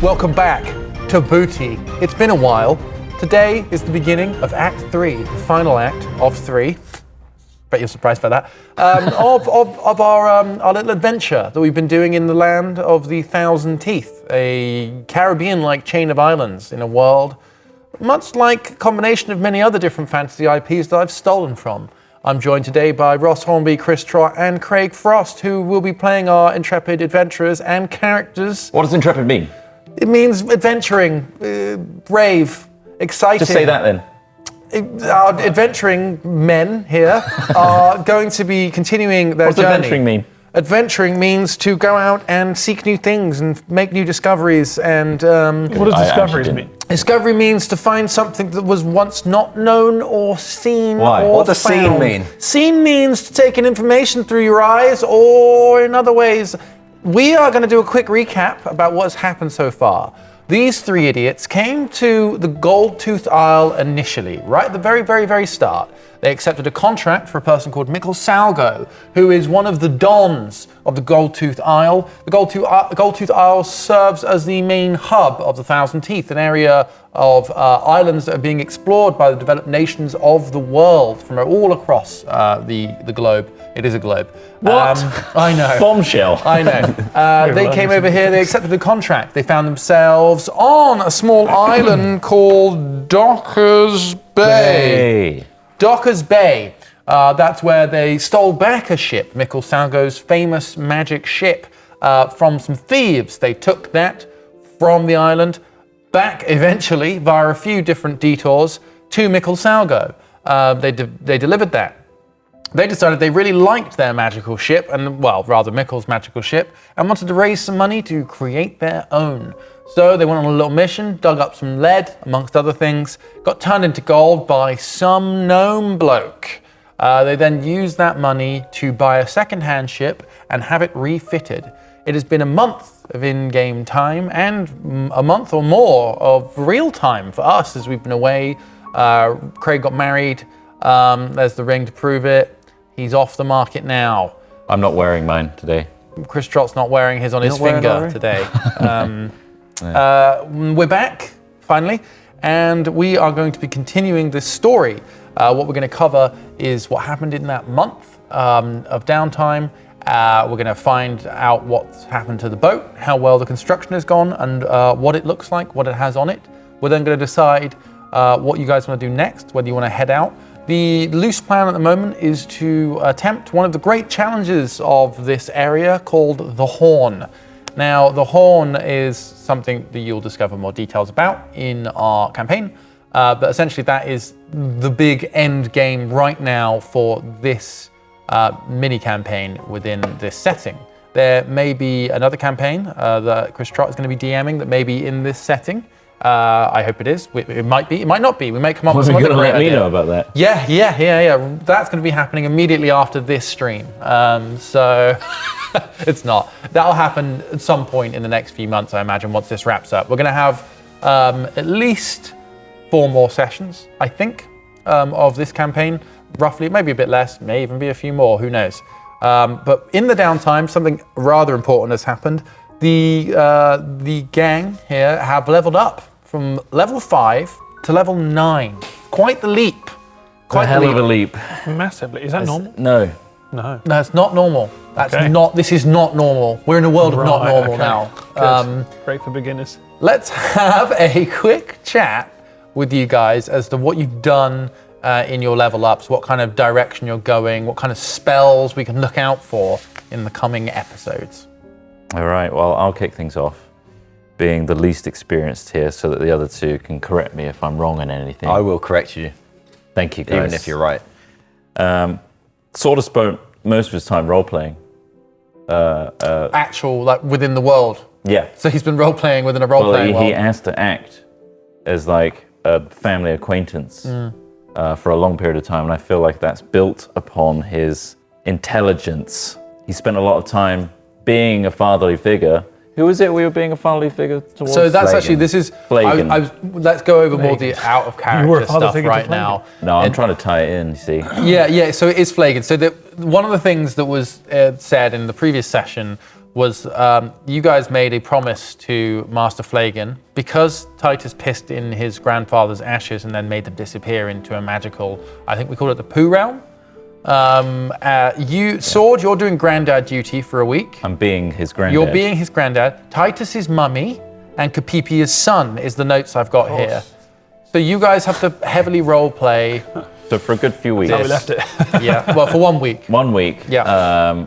Welcome back to Booty. It's been a while. Today is the beginning of Act 3, the final act of 3. Bet you're surprised by that. Of our little adventure that we've been doing in the land of the Thousand Teeth, a Caribbean-like chain of islands in a world much like a combination of many other different fantasy IPs that I've stolen from. I'm joined today by Ross Hornby, Chris Trott, and Craig Frost, who will be playing our intrepid adventurers and characters. What does intrepid mean? It means adventuring, brave, exciting. Just say that then. Our adventuring men here are going to be continuing their journey. What does adventuring mean? Adventuring means to go out and seek new things and make new discoveries. And what does discoveries mean? Discovery means to find something that was once not known or seen. Why? Or What does found. seen mean? Seen means to take in information through your eyes, or in other ways. We are going to do a quick recap about what's happened so far. These three idiots came to the Gold-Toothed Isle initially, right at the very, very, very start. They accepted a contract for a person called Mikkel Salgo, who is one of the dons of the Gold-Toothed Isle. The Gold-Toothed Isle serves as the main hub of the Thousand Teeth, an area of islands that are being explored by the developed nations of the world from all across the globe. It is a globe. What? I know. Bombshell. I know. They came over here, they accepted the contract. They found themselves on a small island called Dockers Bay. Dockers Bay. That's where they stole back a ship, Mikkel Salgo's famous magic ship, from some thieves. They took that from the island back eventually via a few different detours to Mikkel Salgo. They delivered that. They decided they really liked their magical ship, and well, rather Mikkel's magical ship, and wanted to raise some money to create their own. So they went on a little mission, dug up some lead, amongst other things, got turned into gold by some gnome bloke. They then used that money to buy a second-hand ship and have it refitted. It has been a month of in-game time and a month or more of real time for us as we've been away. Craig got married. There's the ring to prove it. He's off the market now. I'm not wearing mine today. Chris Trott's not wearing his on his finger today. We're back, finally, and we are going to be continuing this story. What we're going to cover is what happened in that month of downtime. We're going to find out what's happened to the boat, how well the construction has gone, and what it looks like, what it has on it. We're then going to decide what you guys want to do next, whether you want to head out. The loose plan at the moment is to attempt one of the great challenges of this area called the Horn. Now, the Horn is something that you'll discover more details about in our campaign, but essentially that is the big end game right now for this mini campaign within this setting. There may be another campaign that Chris Trott is going to be DMing that may be in this setting. I hope it is. It might be. It might not be. We may come up with some other great idea. Let me know about that. Yeah. That's going to be happening immediately after this stream. So it's not. That'll happen at some point in the next few months, I imagine, once this wraps up. We're going to have at least 4 more sessions, I think, of this campaign. Roughly, maybe a bit less, may even be a few more. Who knows? But in the downtime, something rather important has happened. The gang here have leveled up from level 5 to level 9. Quite the leap. Quite a hell of a leap. Massively. Is that normal? No. No. No, it's not normal. That's Okay. not. This is not normal. We're in a world of not normal now. Good. Great for beginners. Let's have a quick chat with you guys as to what you've done in your level ups, what kind of direction you're going, what kind of spells we can look out for in the coming episodes. All right, well, I'll kick things off, being the least experienced here so that the other two can correct me if I'm wrong in anything. I will correct you, Thank you, guys. even if you're right. Sort of spent most of his time role-playing. Actual, like within the world. Yeah. So he's been role playing within a role playing Well, he world. has to act as like a family acquaintance for a long period of time, and I feel like that's built upon his intelligence. He spent a lot of time being a fatherly figure. Who was it we were being a fatherly figure towards? So that's Flagon. actually, this is, Flagon. let's go over more the out of You were a character father stuff figure to right now. No, I'm trying to tie it in, you see. Yeah, so it is Flagon. So one of the things that was said in the previous session was you guys made a promise to Master Flagon because Titus pissed in his grandfather's ashes and then made them disappear into a magical, I think we call it the poo realm. Sword, you're doing granddad duty for a week. I'm being his granddad. You're being his granddad. Titus's mummy and Kapipia's son is the notes I've got here. So you guys have to heavily role play. So for a good few weeks. That's how we left it. Yeah, well, for 1 week. 1 week. Yeah.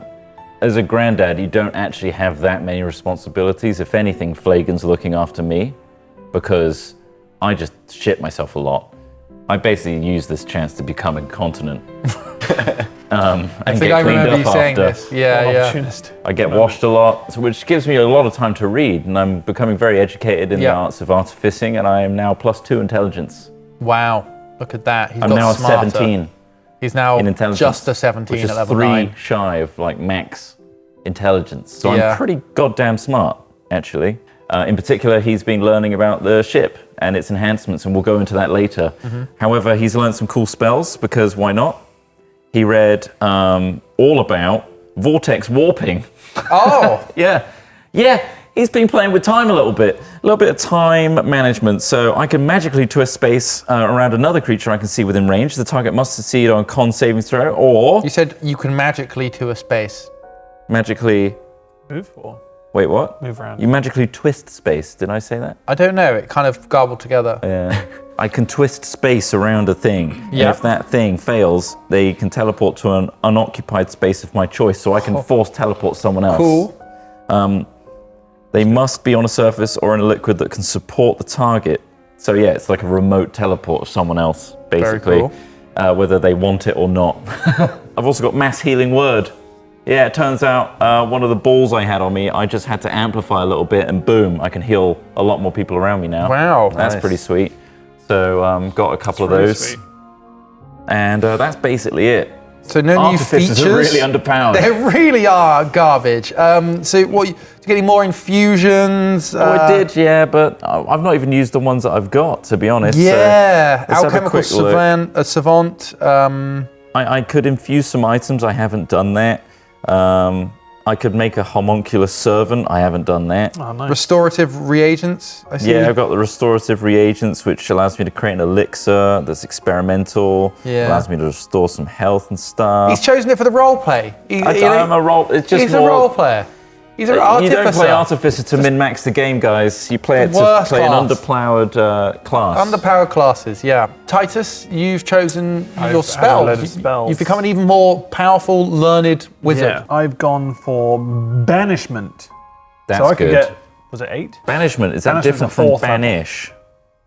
As a granddad, you don't actually have that many responsibilities. If anything, Flagon's looking after me because I just shit myself a lot. I basically use this chance to become incontinent. And I think I remember you saying this. Yeah, yeah. Opportunist. I get washed a lot, which gives me a lot of time to read, and I'm becoming very educated in the arts of artificing, and I am now +2 intelligence. Wow, look at that. I'm now a 17. He's now in intelligence, just a 17 which is at level 3 9. shy of like max intelligence. So Yeah. I'm pretty goddamn smart, actually. In particular, he's been learning about the ship and its enhancements, and we'll go into that later. However, he's learned some cool spells because why not? He read all about vortex warping. Oh! Yeah. He's been playing with time a little bit of time management. So I can magically twist space around another creature I can see within range. The target must succeed on a con saving throw, or You said you can magically to a space. magically. Move or Wait, what? move around. You magically twist space. Did I say that? I don't know, it kind of garbled together. Yeah. I can twist space around a thing. Yeah. And if that thing fails, they can teleport to an unoccupied space of my choice, so I can force teleport someone else. Cool. They must be on a surface or in a liquid that can support the target. So yeah, it's like a remote teleport of someone else, basically, Very whether they want it or not. I've also got mass healing word. Yeah, it turns out one of the balls I had on me, I just had to amplify a little bit, and boom, I can heal a lot more people around me now. Wow. That's Nice. pretty sweet. So got a couple of Really those, sweet. and that's basically it. So no new Artificers features. are really underpowered. They really are garbage. So what, you getting more infusions? I did, yeah, but I've not even used the ones that I've got, to be honest. Yeah, let's have a alchemical quick look. savant. I could infuse some items. I haven't done that. I could make a homunculus servant. I haven't done that. Oh, nice. Restorative reagents. I see. Yeah, I've got the restorative reagents, which allows me to create an elixir that's experimental. Yeah. Allows me to restore some health and stuff. He's chosen it for the role play. I'm a role. It's just He's more, a role player. He's an You artificer. don't play artificer to min-max the game, guys. You play it to worst play class. an underpowered class. Underpowered classes, yeah. Titus, you've chosen I've your added a spells. load of spells. You've become an even more powerful, learned wizard. Yeah, I've gone for banishment. That's so I could good. get, was it 8? Banishment, is that Banishment's different a from fourth level. banish?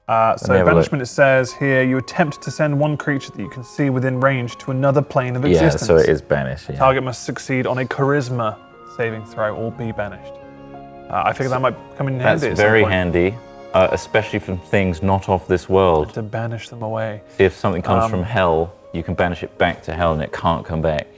So me have a look. banishment, it says here, you attempt to send one creature that you can see within range to another plane of Yeah, existence. so it is banish. Yeah. Target must succeed on a charisma saving throw or be banished. I figure that might come in That's handy at some very point. handy, especially from things not of this world. To banish them away. If something comes from hell, you can banish it back to hell and it can't come back.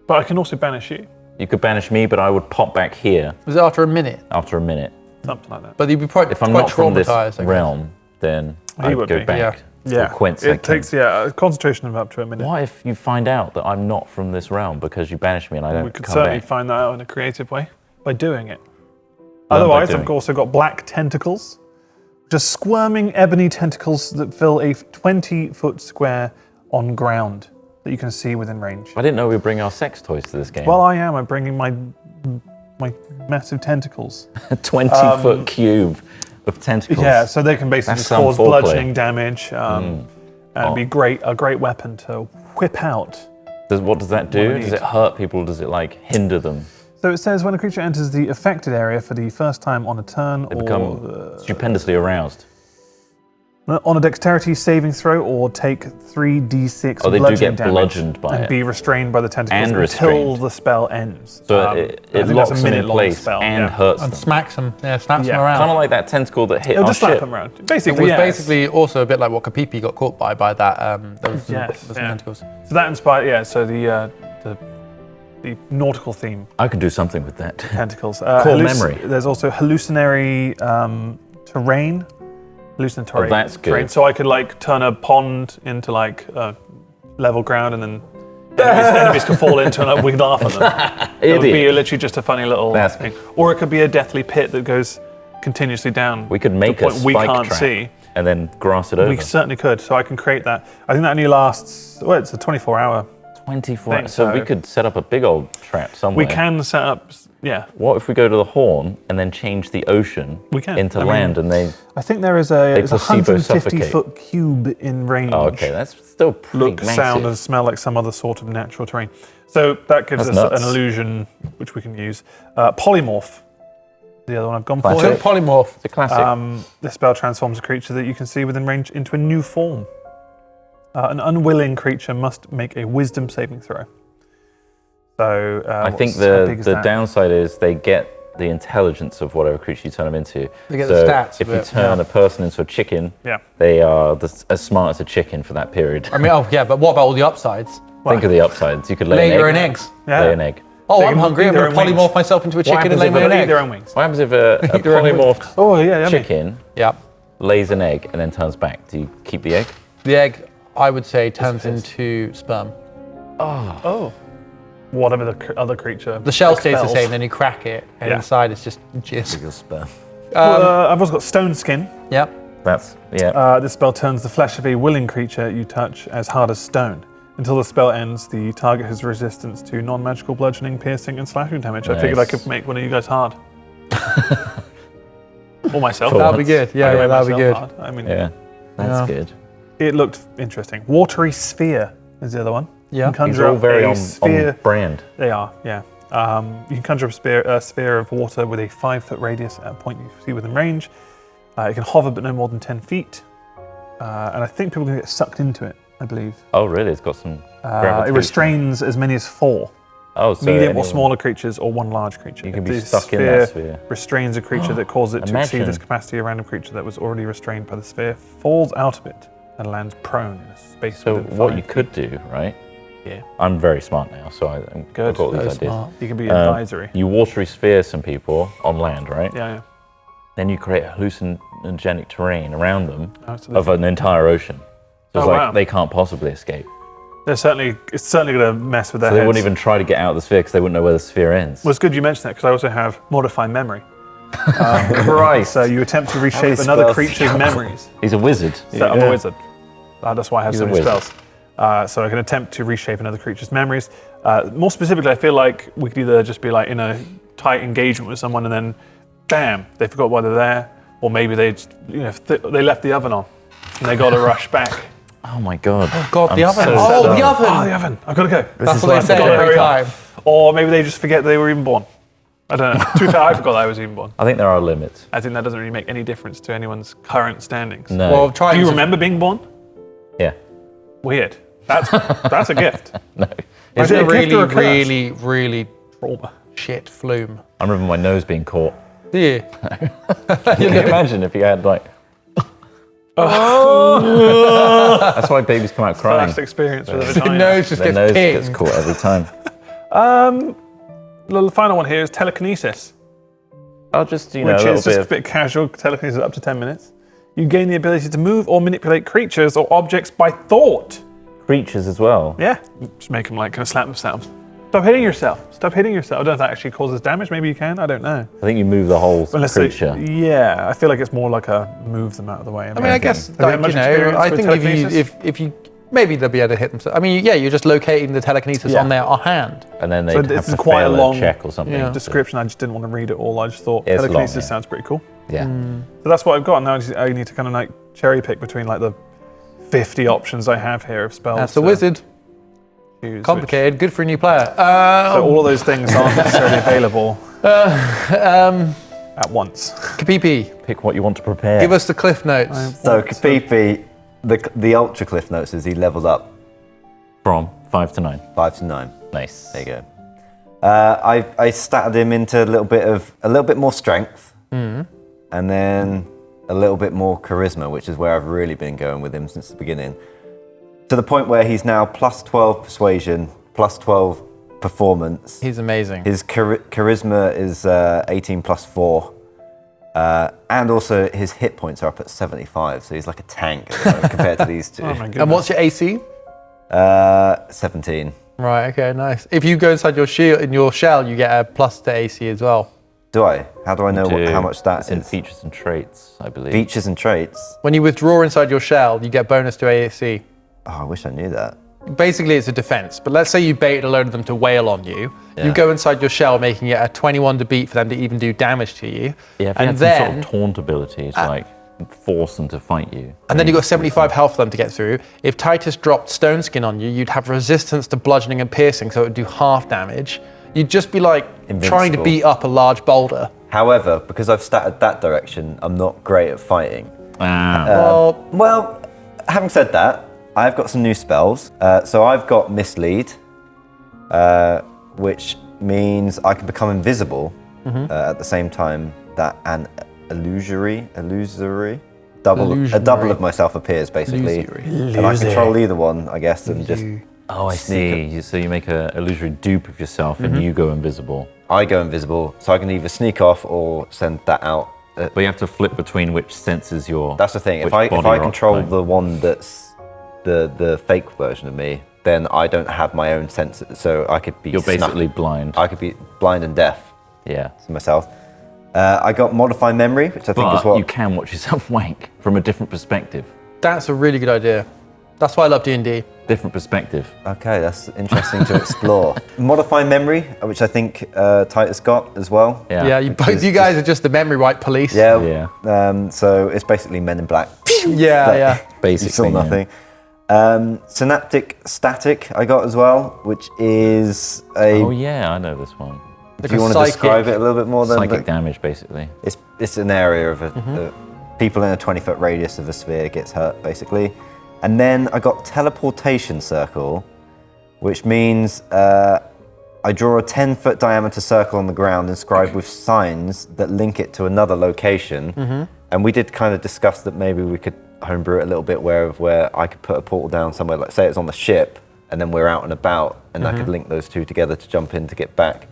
But I can also banish you. You could banish me, but I would pop back here Was it after a minute? after a minute. Something like that. But you'd be quite, If I'm quite not from this traumatized. I guess. realm, then He I'd would go be. back for a It quint-second. takes, a concentration of up to a minute. What if you find out that I'm not from this realm because you banished me and I don't We could come certainly back? find that out in a creative way by doing it. by Otherwise, doing I've also got black tentacles, just squirming ebony tentacles that fill a 20-foot square on ground that you can see within range. I didn't know we bring our sex toys to this game. Well, I am. I'm bringing my massive tentacles. A 20-foot cube of tentacles. Yeah, so they can basically That's just some cause foreplay. bludgeoning damage and be a great weapon to whip out. What does that do? What I Does need. it hurt people? Does it like hinder them? So it says when a creature enters the affected area for the first time on a turn They or become stupendously aroused. on a dexterity saving throw or take 3d6 Oh, they do bludgeoning get damage bludgeoned by and it. be restrained by the tentacles And until restrained. the spell ends. So I it think locks that's a them in minute-long place spell, and yeah. hurts And them. smacks them. Yeah, snaps Yeah. them around. Kind of like that tentacle that hit It'll our just slap ship. them around. It Basically, was yes. basically also a bit like what Kapipi got caught by that. Those Yes, those yeah. tentacles. So that inspired, yeah. So the nautical theme I could do something with that. tentacles. Core memory. There's also hallucinatory terrain. Hallucinatory. Oh, that's good. terrain. So I could like turn a pond into like level ground and then enemies could fall into and we'd laugh at them. It would be Idiot. literally just a funny little That's- thing. Or it could be a deathly pit that goes continuously down. We could to make a a point we spike can't trap see. and then grass it over. We certainly could, so I can create that. I think that only lasts, well, it's a 24-hour. 24 thing, hours. So we so- could set up a big old trap somewhere. We can set up, yeah. What if we go to the Horn and then change the ocean We can. into I mean, land and they... I think there is a it's a placebo suffocate. 150-foot cube in range. Oh, okay, that's still pretty Look, massive. sound, and smell like some other sort of natural terrain. So that gives That's us nuts. an illusion which we can use. Polymorph, the other one I've gone Classic. So for. polymorph. It's a classic. This spell transforms a creature that you can see within range into a new form. An unwilling creature must make a wisdom saving throw. So I think how big is the that? downside is they get the intelligence of whatever creature you turn them into. They get the stats If of you it, turn yeah. a person into a chicken, Yeah. they are as smart as a chicken for that period. I mean, oh yeah, but what about all the upsides? Think of the upsides. You could lay, Lay an your egg. own eggs. Yeah. Lay an egg. Oh, They I'm can hungry. eat I'm their going to own polymorph wings. myself into a chicken and happens lay if my own They'll eat egg. their own wings. What happens if a their own polymorphed Oh yeah, yummy. chicken Yep. lays an egg and then turns back? Do you keep the egg? The egg, I would say, turns into sperm. Oh. Whatever the other creature. The shell stays the expels. same, then you crack it, and Yeah. inside it's just jizz. Your sperm. I've also got Stone Skin. Yep. That's, yeah. This spell turns the flesh of a willing creature you touch as hard as stone. Until the spell ends, the target has resistance to non-magical bludgeoning, piercing, and slashing damage. I figured I Nice. could make one of you guys hard. Or myself. For That'd be good. I Yeah, can yeah, make that'd be myself good. hard. I mean, Yeah. That's Yeah. good. it looked interesting. Watery Sphere is the other one. Yeah. You can These conjure are all up very a on sphere. brand. They are, yeah. You can conjure up a sphere of water with a 5-foot radius at a point you see within range. It can hover but no more than 10 feet. And I think people can get sucked into it, I believe. Oh, really? It's got some It gravitation. restrains as many as 4 Oh, so medium or anyone- smaller creatures or 1 large creature. You can If be the stuck in that sphere. restrains a creature that causes it to exceed Imagine. this capacity, a random creature that was already restrained by the sphere falls out of it and lands prone in a space So within what 5 you feet. could do, right? Yeah. I'm very smart now, so I'm Good. I've got all So these ideas. smart. You can be advisory. You watery sphere some people on land, right? Yeah. Then you create a hallucinogenic terrain around them Absolutely. of an entire ocean. So it's Oh, like wow. they can't possibly escape. It's certainly going to mess with their So they heads. wouldn't even try to get out of the sphere because they wouldn't know where the sphere ends. Well, it's good you mentioned that because I also have modify memory. Christ. So you attempt to reshape many another spells creature's memories. He's a wizard. So I'm a wizard. That's why I have He's so a many wizard. spells. So I can attempt to reshape another creature's memories. More specifically, I feel like we could either just be like in a tight engagement with someone and then, bam, they forgot why they're there, or maybe they, just, they left the oven on and they got to rush back. Oh my god. God, the I'm oven. so Oh, sorry. the oven. Oh, the oven! I've got to go. That's what they say gotta every hurry up. time. Or maybe they just forget they were even born. I don't know. To be fair, I forgot I was even born. I think there are limits. I think that doesn't really make any difference to anyone's current standings. No. Well, try. Do you remember being born? Yeah. Weird. That's a gift. No. It's Is it a a gift or really, a curse? really, really shit flume. I remember my nose being caught. Do you? Can you imagine if you had like. That's why babies come out crying. First experience with a The vagina. nose just Their gets nose gets pinged. caught every time. The final one here is telekinesis, I'll just, you know, which a is little just a bit. bit casual. Telekinesis up to 10 minutes. You gain the ability to move or manipulate creatures or objects by thought. Creatures as well. Yeah, just make them like kind of slap themselves. Stop hitting yourself. Stop hitting yourself. I don't know if that actually causes damage. Maybe you can. I don't know. I think you move the whole creature. Yeah, I feel like it's more like a move them out of the way. I mean, I guess, Have you had like, much you know, experience I with think telekinesis? if you maybe they'll be able to hit themselves. I mean, yeah, you're just locating the telekinesis Yeah. on their hand. And then they So have this to is quite a fail long check or something. yeah. description. I just didn't want to read it all. I just thought It's long, telekinesis yeah. sounds pretty cool. Yeah. So that's what I've got. Now I need to kind of like cherry pick between like the 50 options I have here of spells. That's a to wizard. choose, Complicated. Good for a new player. So all of those things aren't necessarily available at once. Kapipi, Pick what you want to prepare. give us the cliff notes. So Kapipi, the ultra cliff notes is he levels up From 5 to 9. 5 to 9. Nice. There you go. I statted him into a little bit more strength, and then a little bit more charisma, which is where I've really been going with him since the beginning. To the point where he's now plus 12 persuasion, plus 12 performance. He's amazing. His charisma is 18 plus 4. And also his hit points are up at 75, so he's like a tank at the moment compared to these two. Oh my goodness. And what's your AC? 17. Right, okay, nice. If you go inside your shield in your shell, you get a plus to AC as well. Do I? How do I know how much that It's in is? features and traits, I believe. Features and traits. When you withdraw inside your shell, you get bonus to AC. Oh, I wish I knew that. Basically, it's a defense. But let's say you baited a load of them to wail on you. Yeah. You go inside your shell, making it a 21 to beat for them to even do damage to you. Yeah, if you had some sort of taunt ability to like force them to fight you. And then you've got 75 health for them to get through. If Titus dropped Stone Skin on you, you'd have resistance to bludgeoning and piercing, so it would do half damage. You'd just be like trying to Invincible. beat up a large boulder. However, because I've statted that direction, I'm not great at fighting. Well, having said that, I've got some new spells. So I've got Mislead, which means I can become invisible at the same time that an illusory, a double of myself appears basically, and I control either one, I guess, and just. Oh, I see. So you make an illusory dupe of yourself and you go invisible. I go invisible, so I can either sneak off or send that out. But you have to flip between which senses you're. That's the thing. If which I body you're control occupying. the one that's the fake version of me, then I don't have my own senses, so I could be. You're basically blind. I could be blind and deaf Yeah. to myself. I got Modify Memory, which I think is But what. you can watch yourself wank from a different perspective. That's a really good idea. That's why I love D&D. Different perspective. Okay, that's interesting to explore. Modify Memory, which I think Titus got as well. Yeah, you guys are just the memory wipe police. Yeah. So it's basically Men in Black. Yeah. You saw Basically, yeah. nothing. Synaptic Static I got as well, which is a. Oh yeah, I know this one. Do you want to describe it a little bit more? Than Psychic damage, basically. It's an area of people in a 20-foot radius of a sphere gets hurt, basically. And then I got Teleportation Circle, which means I draw a 10-foot diameter circle on the ground inscribed with signs that link it to another location. And we did kind of discuss that maybe we could homebrew it a little bit where I could put a portal down somewhere, like say it's on the ship, and then we're out and about, and I could link those two together to jump in to get back.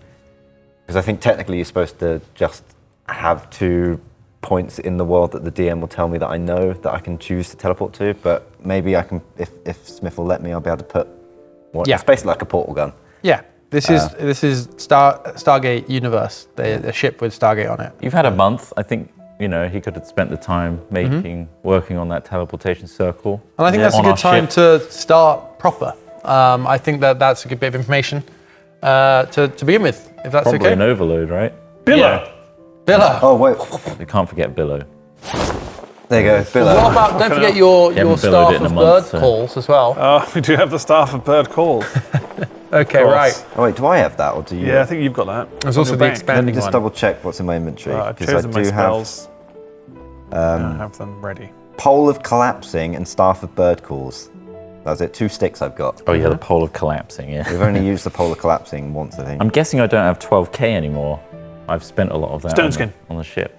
Because I think technically you're supposed to just have 2 points in the world that the DM will tell me that I know that I can choose to teleport to, but maybe I can, if Smith will let me, I'll be able to put one. Yeah. It's basically like a portal gun. Yeah. This is Stargate Universe, the ship with Stargate on it. You've had a month. I think he could have spent the time working on that teleportation circle. And I think that's a on good our time ship. to start proper. I think that's a good bit of information to begin with, if that's Probably okay. an overload, right? Billow. Villa. Oh wait, We can't forget Billow. there you go, Billow. What about, don't forget your haven't staff billowed it in of a bird month, so- calls as well. We do have the staff of bird calls. Okay, course. right. Oh wait, do I have that or do you? Yeah, I think you've got that. There's On also your the bank. Let me expanding just one. double check what's in my inventory I've because I chosen my do have spells. I have them ready. Pole of Collapsing and Staff of Bird Calls. That's it. 2 sticks I've got. Oh yeah, the pole of collapsing. Yeah. We've only used the Pole of Collapsing once, I think. I'm guessing I don't have 12k anymore. I've spent a lot of that Stone skin. on the ship.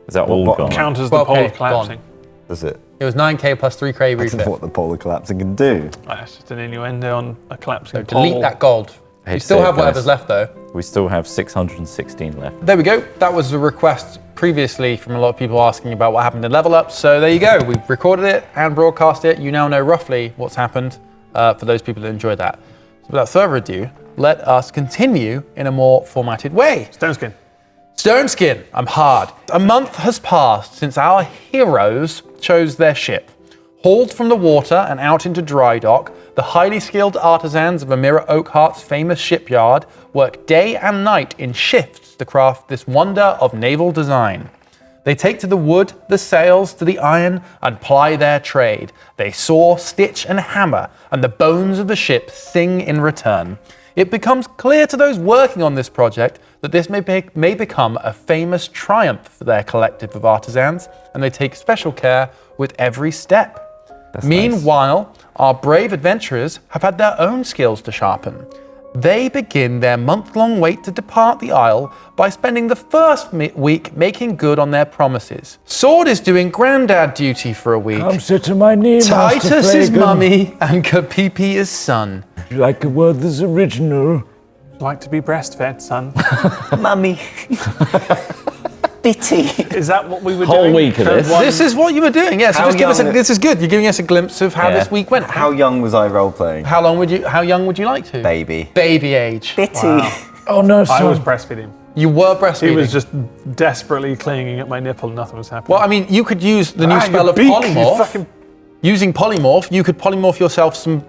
Is that all what gone? Counters the 12K pole of gone. collapsing. Does it? It was 9k plus 3k That's refit. what the Pole of Collapsing can do. That's just an innuendo on a collapsing So pole. delete that gold. I hate You to still say it, have whatever's guys. left though. We still have 616 left. There we go. That was a request previously from a lot of people asking about what happened in Level Up. So there you go. We've recorded it and broadcast it. You now know roughly what's happened for those people that enjoyed that. So without further ado, let us continue in a more formatted way. Stone skin. Stone Skin, I'm hard. A month has passed since our heroes chose their ship. Hauled from the water and out into dry dock, the highly skilled artisans of Amira Oakheart's famous shipyard work day and night in shifts to craft this wonder of naval design. They take to the wood, the sails, to the iron, and ply their trade. They saw, stitch, and hammer, and the bones of the ship sing in return. It becomes clear to those working on this project that this may become a famous triumph for their collective of artisans, and they take special care with every step. Meanwhile, our brave adventurers have had their own skills to sharpen. They begin their month-long wait to depart the Isle by spending the first week making good on their promises. Sword is doing granddad duty for a week. Come sit to my knee, Master Titus is Flagon. mummy, and Kapipi is son. Would you like a word that's original? Like to be breastfed, son. Mummy. bitty. Is that what we were Whole doing? week of Turn this? one- This is what you were doing. Yeah. So How just give us young- this is good. You're giving us a glimpse of how Yeah. this week went. How young was I role playing? How young would you like to? Baby. Baby age. Bitty. Wow. Oh no, I son. was breastfeeding. You were breastfeeding. He was just desperately clinging at my nipple and nothing was happening. Well, I mean, you could use the new Ah, spell your of beak, you polymorph. fucking- Using polymorph, you could polymorph yourself some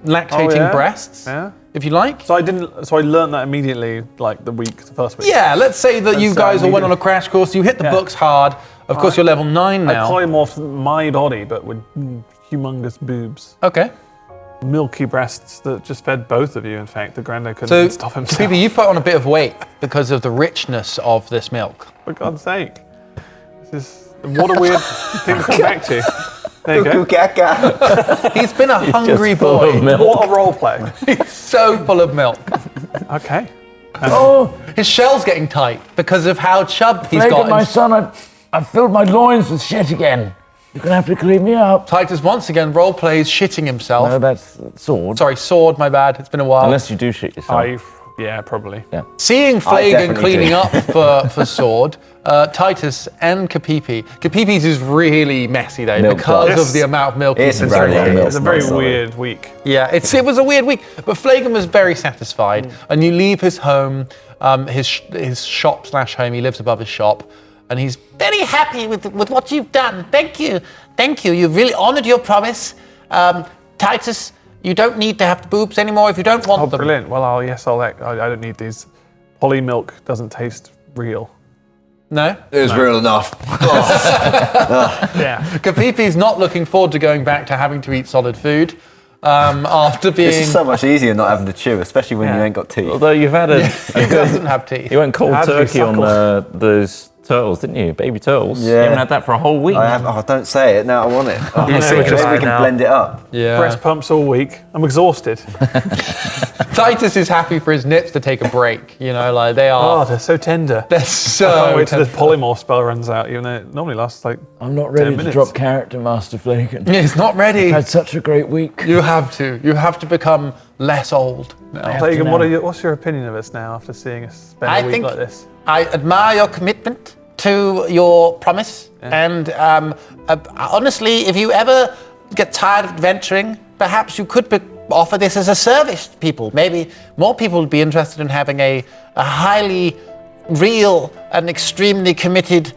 lactating yeah? breasts, Yeah. if you like. So I learned that immediately, like the first week. Yeah, let's say that you That's, guys all went on needed. a crash course. You hit the Yeah. books hard. Of course, you're level 9 I now. polymorphed my body, but with humongous boobs. Okay. Milky breasts that just fed both of you, in fact. The grando couldn't So, stop himself. Phoebe, you put on a bit of weight because of the richness of this milk. For God's sake. This is, what a weird thing to come back to. There you go. Gaga. He's been a hungry full of boy. milk. What a role play. So full of milk. Okay. Oh, His shell's getting tight because of how chubbed he's Flagon, got. my son, I've filled my loins with shit again. You're gonna have to clean me up. Titus once again role plays shitting himself. No, that's sword. Sorry, sword, my bad. It's been a while. Unless you do shit yourself. Yeah, probably. Seeing Flagon definitely cleaning do. up for Sword, Titus and Kapipi. Kapipi's is really messy though Milk because does. of the amount of milk It's he's very drinking. milk. It's a very Not solid. weird week. Yeah, it was a weird week, but Flagon was very satisfied. And you leave his home, his shop / home. He lives above his shop, and he's very happy with what you've done. Thank you. You've really honoured your promise, Titus. You don't need to have the boobs anymore if you don't want Oh, them. brilliant. Well, I don't need these. Poly milk doesn't taste real. No, It was real enough. Yeah. Kapipi's not looking forward to going back to having to eat solid food after being. It's just so much easier not having to chew, especially when you ain't got teeth. Although you've had a He doesn't have teeth. you went cold Had to be turkey on suckled. those turtles, didn't you? Baby turtles. Yeah. You haven't had that for a whole week. I have, don't say it, now I want it. Oh, Yeah, maybe just we can now. blend it up. Yeah. Breast pumps all week. I'm exhausted. Titus is happy for his nips to take a break. You know, like they Oh, are. they're so tender. They're I can't so. wait till this polymorph spell runs out, even though it normally lasts like. I'm not ready to minutes. drop character, Master Flagon. He's not ready. Had such a great week. You have to. You have to become less old. now. Flagon, know. what's your opinion of us now after seeing us spend I a week think like this? I admire your commitment to your promise, and honestly, if you ever get tired of adventuring, perhaps you could offer this as a service to people. Maybe more people would be interested in having a highly real and extremely committed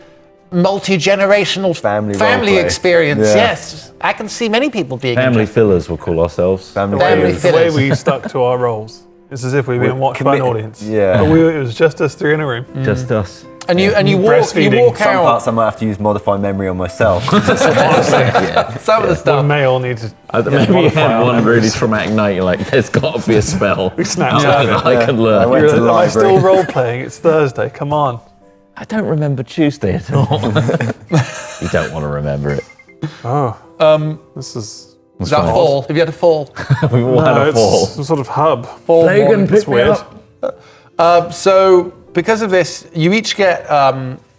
multi-generational Family family roleplay. experience. Yeah. Yes, I can see many people being Family interested. fillers, we'll call ourselves. Family Family fillers. The way fillers. we stuck to our roles. It's as if we've been watched by an committed. audience. Yeah. But it was just us three in a room. Just us. And you walk Breastfeeding. Some out. parts I might have to use modify memory on myself. Some of the We stuff. may all need to. Maybe you modify had our one memories. really traumatic night. You're like, there's got to be a spell We snapped that out of it. I can I learn. went to the Am I still library. role playing? It's Thursday. Come on. I don't remember Tuesday at all. You don't want to remember it. This is. Is that fall? Have you had a fall? We all had a it's fall. some sort of hub. Flagon, It's pick me weird. up. So, because of this, you each get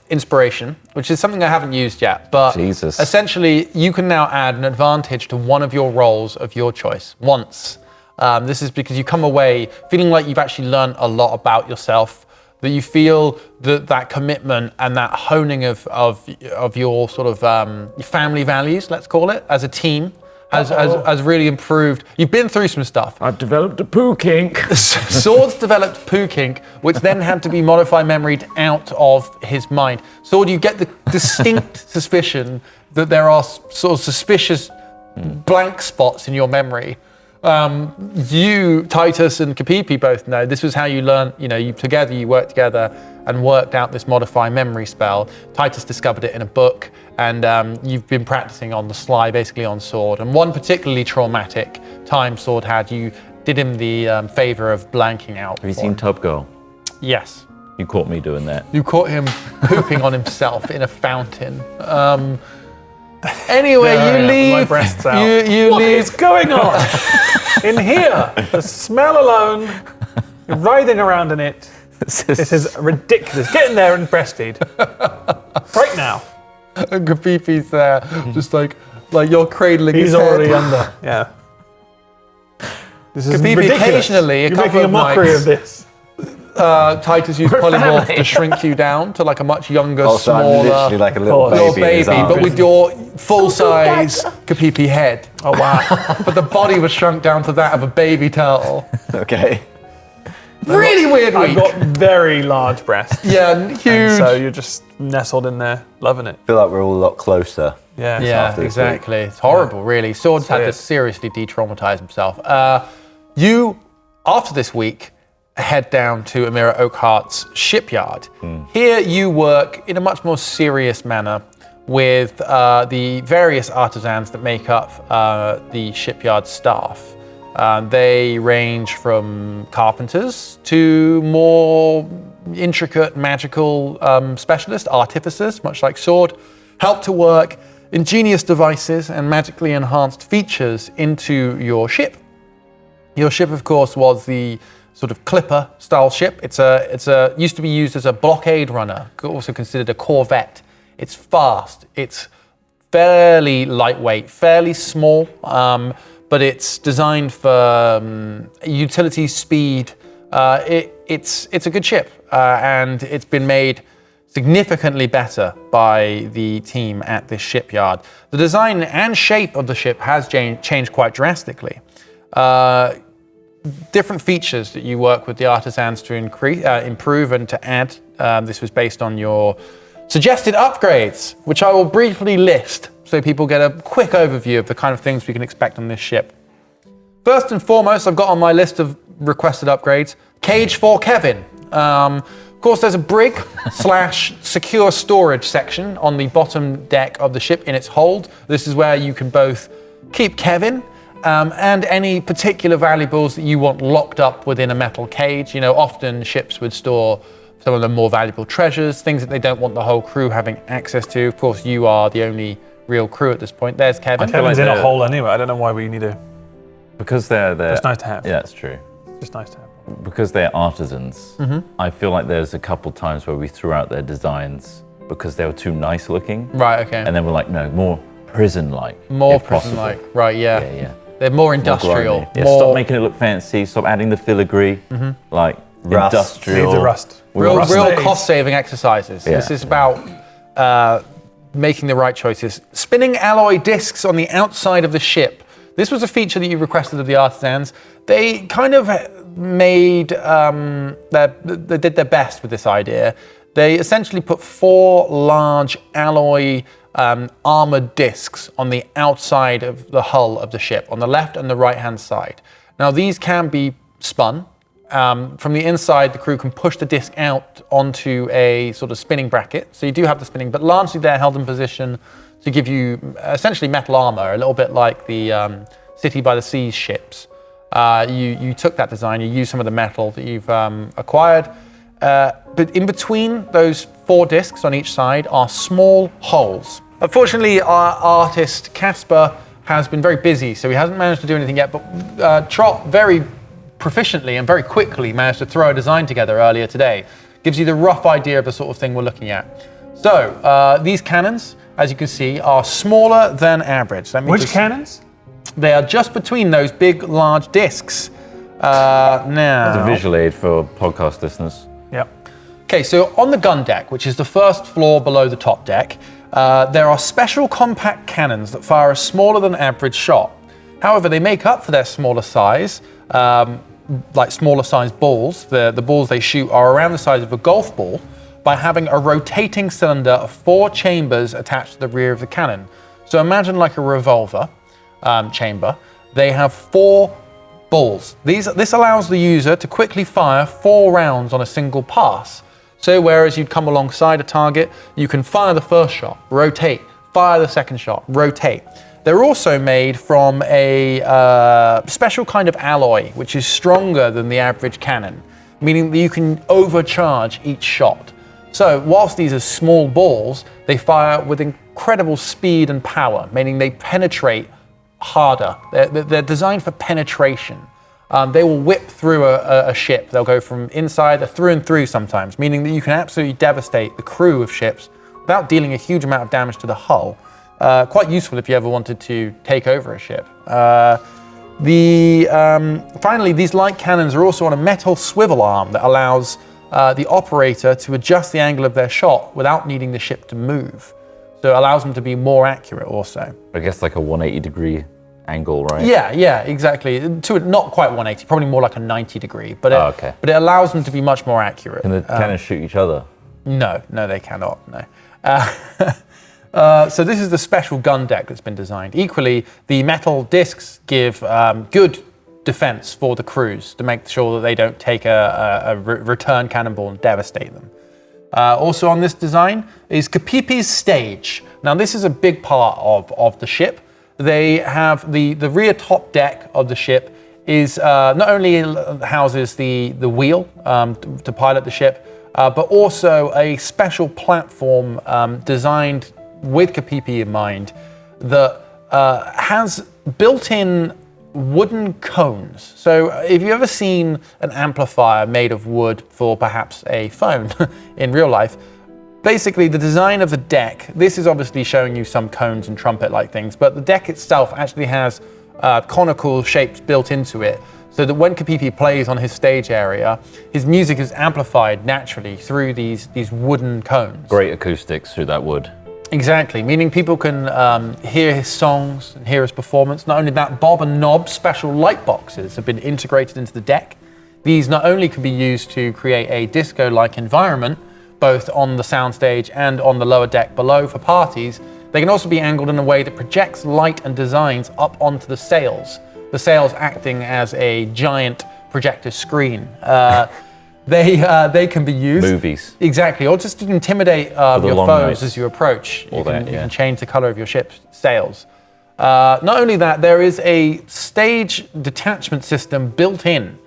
inspiration, which is something I haven't used yet. But Jesus. essentially, you can now add an advantage to one of your roles of your choice once. This is because you come away feeling like you've actually learned a lot about yourself. That you feel that commitment and that honing of your sort of your family values, let's call it, as a team, has really improved. You've been through some stuff. I've developed a poo kink. Sword's developed poo kink, which then had to be modified memoried out of his mind. Sword, you get the distinct suspicion that there are sort of suspicious blank spots in your memory. You, Titus, and Kapipi both know this was how you learned. You worked together and worked out this modify memory spell. Titus discovered it in a book, and you've been practicing on the sly, basically on Sword. And one particularly traumatic time Sword had, you did him the favor of blanking out. Have you for seen him. Tub Girl? Yes. You caught me doing that. You caught him pooping on himself in a fountain. Anyway, Yeah, you yeah, leave. my breasts out. You What leave. is going on? In here, the smell alone, you're writhing around in it. This is ridiculous. Get in there and breastfeed. Right now. And Kapipi's there, just like you're cradling He's his head. already under. Yeah. This is Kapipi, ridiculous. occasionally, a You're couple making a of mockery nights- of this. Titus used polymorph to shrink you down to like a much younger, Also, I'm smaller literally like a little your baby. in his baby, arms. but with your full-size Kapipi head. Oh wow! But the body was shrunk down to that of a baby turtle. Okay. Really weird I've week. got very large breasts. Yeah, huge. So you're just nestled in there, loving it. I feel like we're all a lot closer. Yeah. Yeah, after this exactly. It's horrible, really. Swords had to weird. seriously de-traumatize himself. You, after this week, head down to Amira Oakhart's shipyard. Here you work in a much more serious manner with the various artisans that make up the shipyard staff. They range from carpenters to more intricate magical specialists, artificers, much like Sword, help to work ingenious devices and magically enhanced features into your ship. Your ship, of course, was the sort of clipper style ship. It's used to be used as a blockade runner, also considered a corvette. It's fast, it's fairly lightweight, fairly small, but it's designed for utility speed. It's a good ship, and it's been made significantly better by the team at this shipyard. The design and shape of the ship has changed quite drastically. Different features that you work with the artisans to improve and to add. This was based on your suggested upgrades, which I will briefly list so people get a quick overview of the kind of things we can expect on this ship. First and foremost, I've got on my list of requested upgrades, cage for Kevin. Of course, there's a brig / secure storage section on the bottom deck of the ship in its hold. This is where you can both keep Kevin and any particular valuables that you want locked up within a metal cage. You know, often ships would store some of the more valuable treasures, things that they don't want the whole crew having access to. Of course, you are the only real crew at this point. There's Kevin. Kevin's in a hole anyway. I don't know why we need to. Because they're It's nice to have. Yeah, it's true. Just nice to have. Because they're artisans, I feel like there's a couple times where we threw out their designs because they were too nice looking. Right, okay. And then we're like, no, more prison-like. More if possible. prison-like, right, yeah. Yeah, yeah. They're more industrial. Yeah, stop making it look fancy. Stop adding the filigree. Like Rust. industrial. Needs a rust. Real days. cost-saving exercises. Yeah. This is about making the right choices. Spinning alloy discs on the outside of the ship. This was a feature that you requested of the artisans. They kind of made, they did their best with this idea. They essentially put 4 large alloy armored discs on the outside of the hull of the ship, on the left and the right-hand side. Now, these can be spun. From the inside, the crew can push the disc out onto a sort of spinning bracket. So you do have the spinning, but largely they're held in position to give you essentially metal armor, a little bit like the City by the Seas ships. You took that design, you used some of the metal that you've acquired, but in between those 4 discs on each side are small holes. Unfortunately, our artist Casper has been very busy, so he hasn't managed to do anything yet, but Trot very proficiently and very quickly managed to throw a design together earlier today. Gives you the rough idea of the sort of thing we're looking at. So, these cannons, as you can see, are smaller than average. Which cannons? They are just between those big, large discs. Now, As a visual aid for podcast listeners. Yep. okay, so on the gun deck, which is the first floor below the top deck, there are special compact cannons that fire a smaller than average shot. However, they make up for their smaller size, like smaller size balls. The balls they shoot are around the size of a golf ball by having a rotating cylinder of 4 chambers attached to the rear of the cannon. So imagine like a revolver chamber. They have 4 balls. This allows the user to quickly fire 4 rounds on a single pass. So whereas you'd come alongside a target, you can fire the first shot, rotate, fire the second shot, rotate. They're also made from a special kind of alloy, which is stronger than the average cannon, meaning that you can overcharge each shot. So whilst these are small balls, they fire with incredible speed and power, meaning they penetrate harder. They're designed for penetration. They will whip through a ship. They'll go from inside through and through sometimes, meaning that you can absolutely devastate the crew of ships without dealing a huge amount of damage to the hull. Quite useful if you ever wanted to take over a ship. Finally, these light cannons are also on a metal swivel arm that allows the operator to adjust the angle of their shot without needing the ship to move. So it allows them to be more accurate also. I guess like a 180-degree angle, right? Yeah, exactly. Not quite 180, probably more like a 90 degree, but okay. But it allows them to be much more accurate. Can the cannons shoot each other? No, they cannot, no. So this is the special gun deck that's been designed. Equally, the metal discs give good defense for the crews to make sure that they don't take a return cannonball and devastate them. Also on this design is Kapipi's stage. Now this is a big part of the ship. They have the rear top deck of the ship is not only houses the wheel to pilot the ship, but also a special platform designed with Kapipi in mind that has built-in wooden cones. So if you've ever seen an amplifier made of wood for perhaps a phone in real life, basically the design of the deck, this is obviously showing you some cones and trumpet-like things, but the deck itself actually has conical shapes built into it, so that when Kapipi plays on his stage area, his music is amplified naturally through these wooden cones. Great acoustics through that wood. Exactly, meaning people can hear his songs and hear his performance. Not only that, Bob and Knob special light boxes have been integrated into the deck. These not only can be used to create a disco-like environment, both on the soundstage and on the lower deck below for parties, they can also be angled in a way that projects light and designs up onto the sails acting as a giant projector screen. They can be used. Movies. Exactly, or just to intimidate your foes nights. as you approach. You That, can change the color of your ship's sails. Not only that, there is a stage detachment system built in.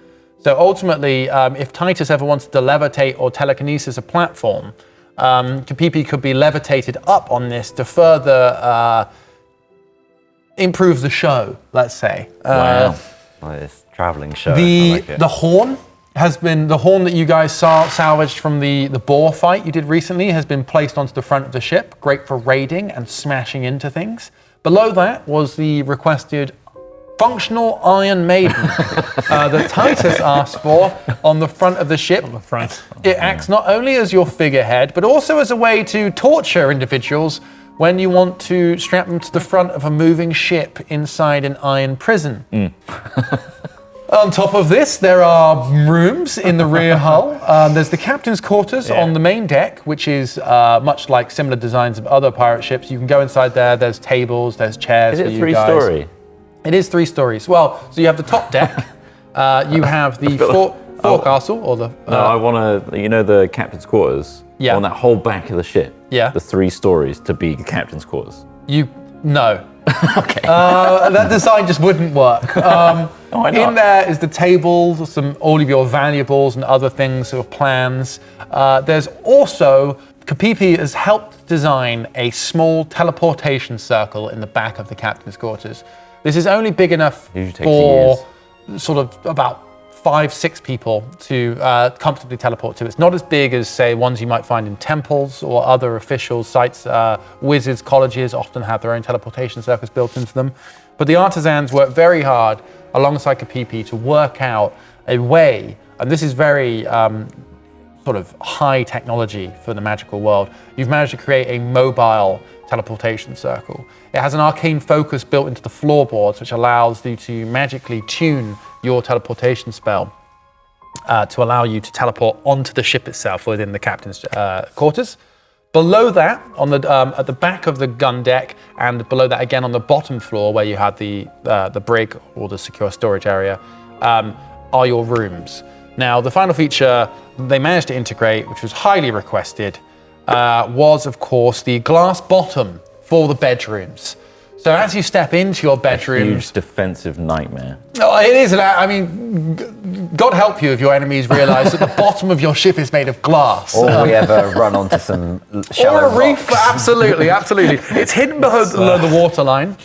So ultimately, if Titus ever wanted to levitate or telekinesis a platform, Kapipi could be levitated up on this to further improve the show, let's say. Wow. Like this traveling show. I like it. The horn has been, the horn that you guys salvaged from the boar fight you did recently has been placed onto the front of the ship. Great for raiding and smashing into things. Below that was the requested functional Iron Maiden that Titus asked for on the front of the ship. On the front. It acts not only as your figurehead, but also as a way to torture individuals when you want to strap them to the front of a moving ship inside an iron prison. On top of this, there are rooms in the rear hull. There's the captain's quarters on the main deck, which is much like similar designs of other pirate ships. You can go inside there. There's tables, there's chairs. Is for it you three-story? guys. It is 3 stories. Well, so you have the top deck. You have the forecastle, or the. No, I want to. You know the captain's quarters. Yeah. On that whole back of the ship. Yeah. The 3 stories to be the captain's quarters. No. Okay. That design just wouldn't work. Why not? In there is the table, all of your valuables and other things, sort of plans. There's also, Kapipi has helped design a small teleportation circle in the back of the captain's quarters. This is only big enough Usually takes for sort of about 5-6 people to comfortably teleport to. It's not as big as, say, ones you might find in temples or other official sites. Wizards' colleges often have their own teleportation circles built into them. But the artisans work very hard alongside Kapipi to work out a way, and this is very sort of high technology for the magical world. You've managed to create a mobile teleportation circle. It has an arcane focus built into the floorboards, which allows you to magically tune your teleportation spell to allow you to teleport onto the ship itself within the captain's quarters. Below that, on the at the back of the gun deck, and below that again on the bottom floor where you had the brig or the secure storage area, are your rooms. Now, the final feature they managed to integrate, which was highly requested, was of course the glass bottom for the bedrooms. So as you step into your bedrooms, Huge defensive nightmare. oh, it is. I mean, God help you if your enemies realise that the bottom of your ship is made of glass. Or we ever run onto some shallow Or a reef, rocks. absolutely. It's hidden below the waterline.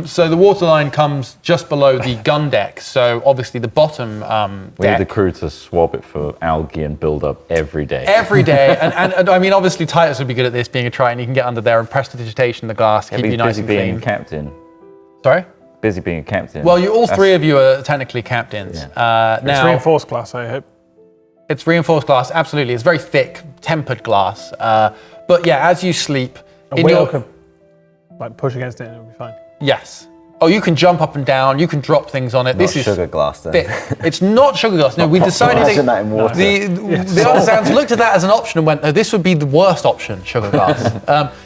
So the waterline comes just below the gun deck. So obviously the bottom We need deck. the crew to swab it for algae and build up every day. Every day, and I mean, obviously Titus would be good at this, being a Triton. He can get under there and prestidigitation the glass, keep He'd you be nice busy and being clean. captain. Sorry? busy being a captain. Well, all three of you are technically captains. Yeah. It's Now, reinforced glass, I hope. it's reinforced glass, absolutely. It's very thick, tempered glass. But yeah, as you sleep, A whale could like push against it and it'll be fine. Yes. Oh, you can jump up and down. You can drop things on it. Not This is sugar glass then. thick. It's not sugar glass. No, we decided Imagine that in water. the artisans looked at that as an option and went, "No, this would be the worst option, sugar glass."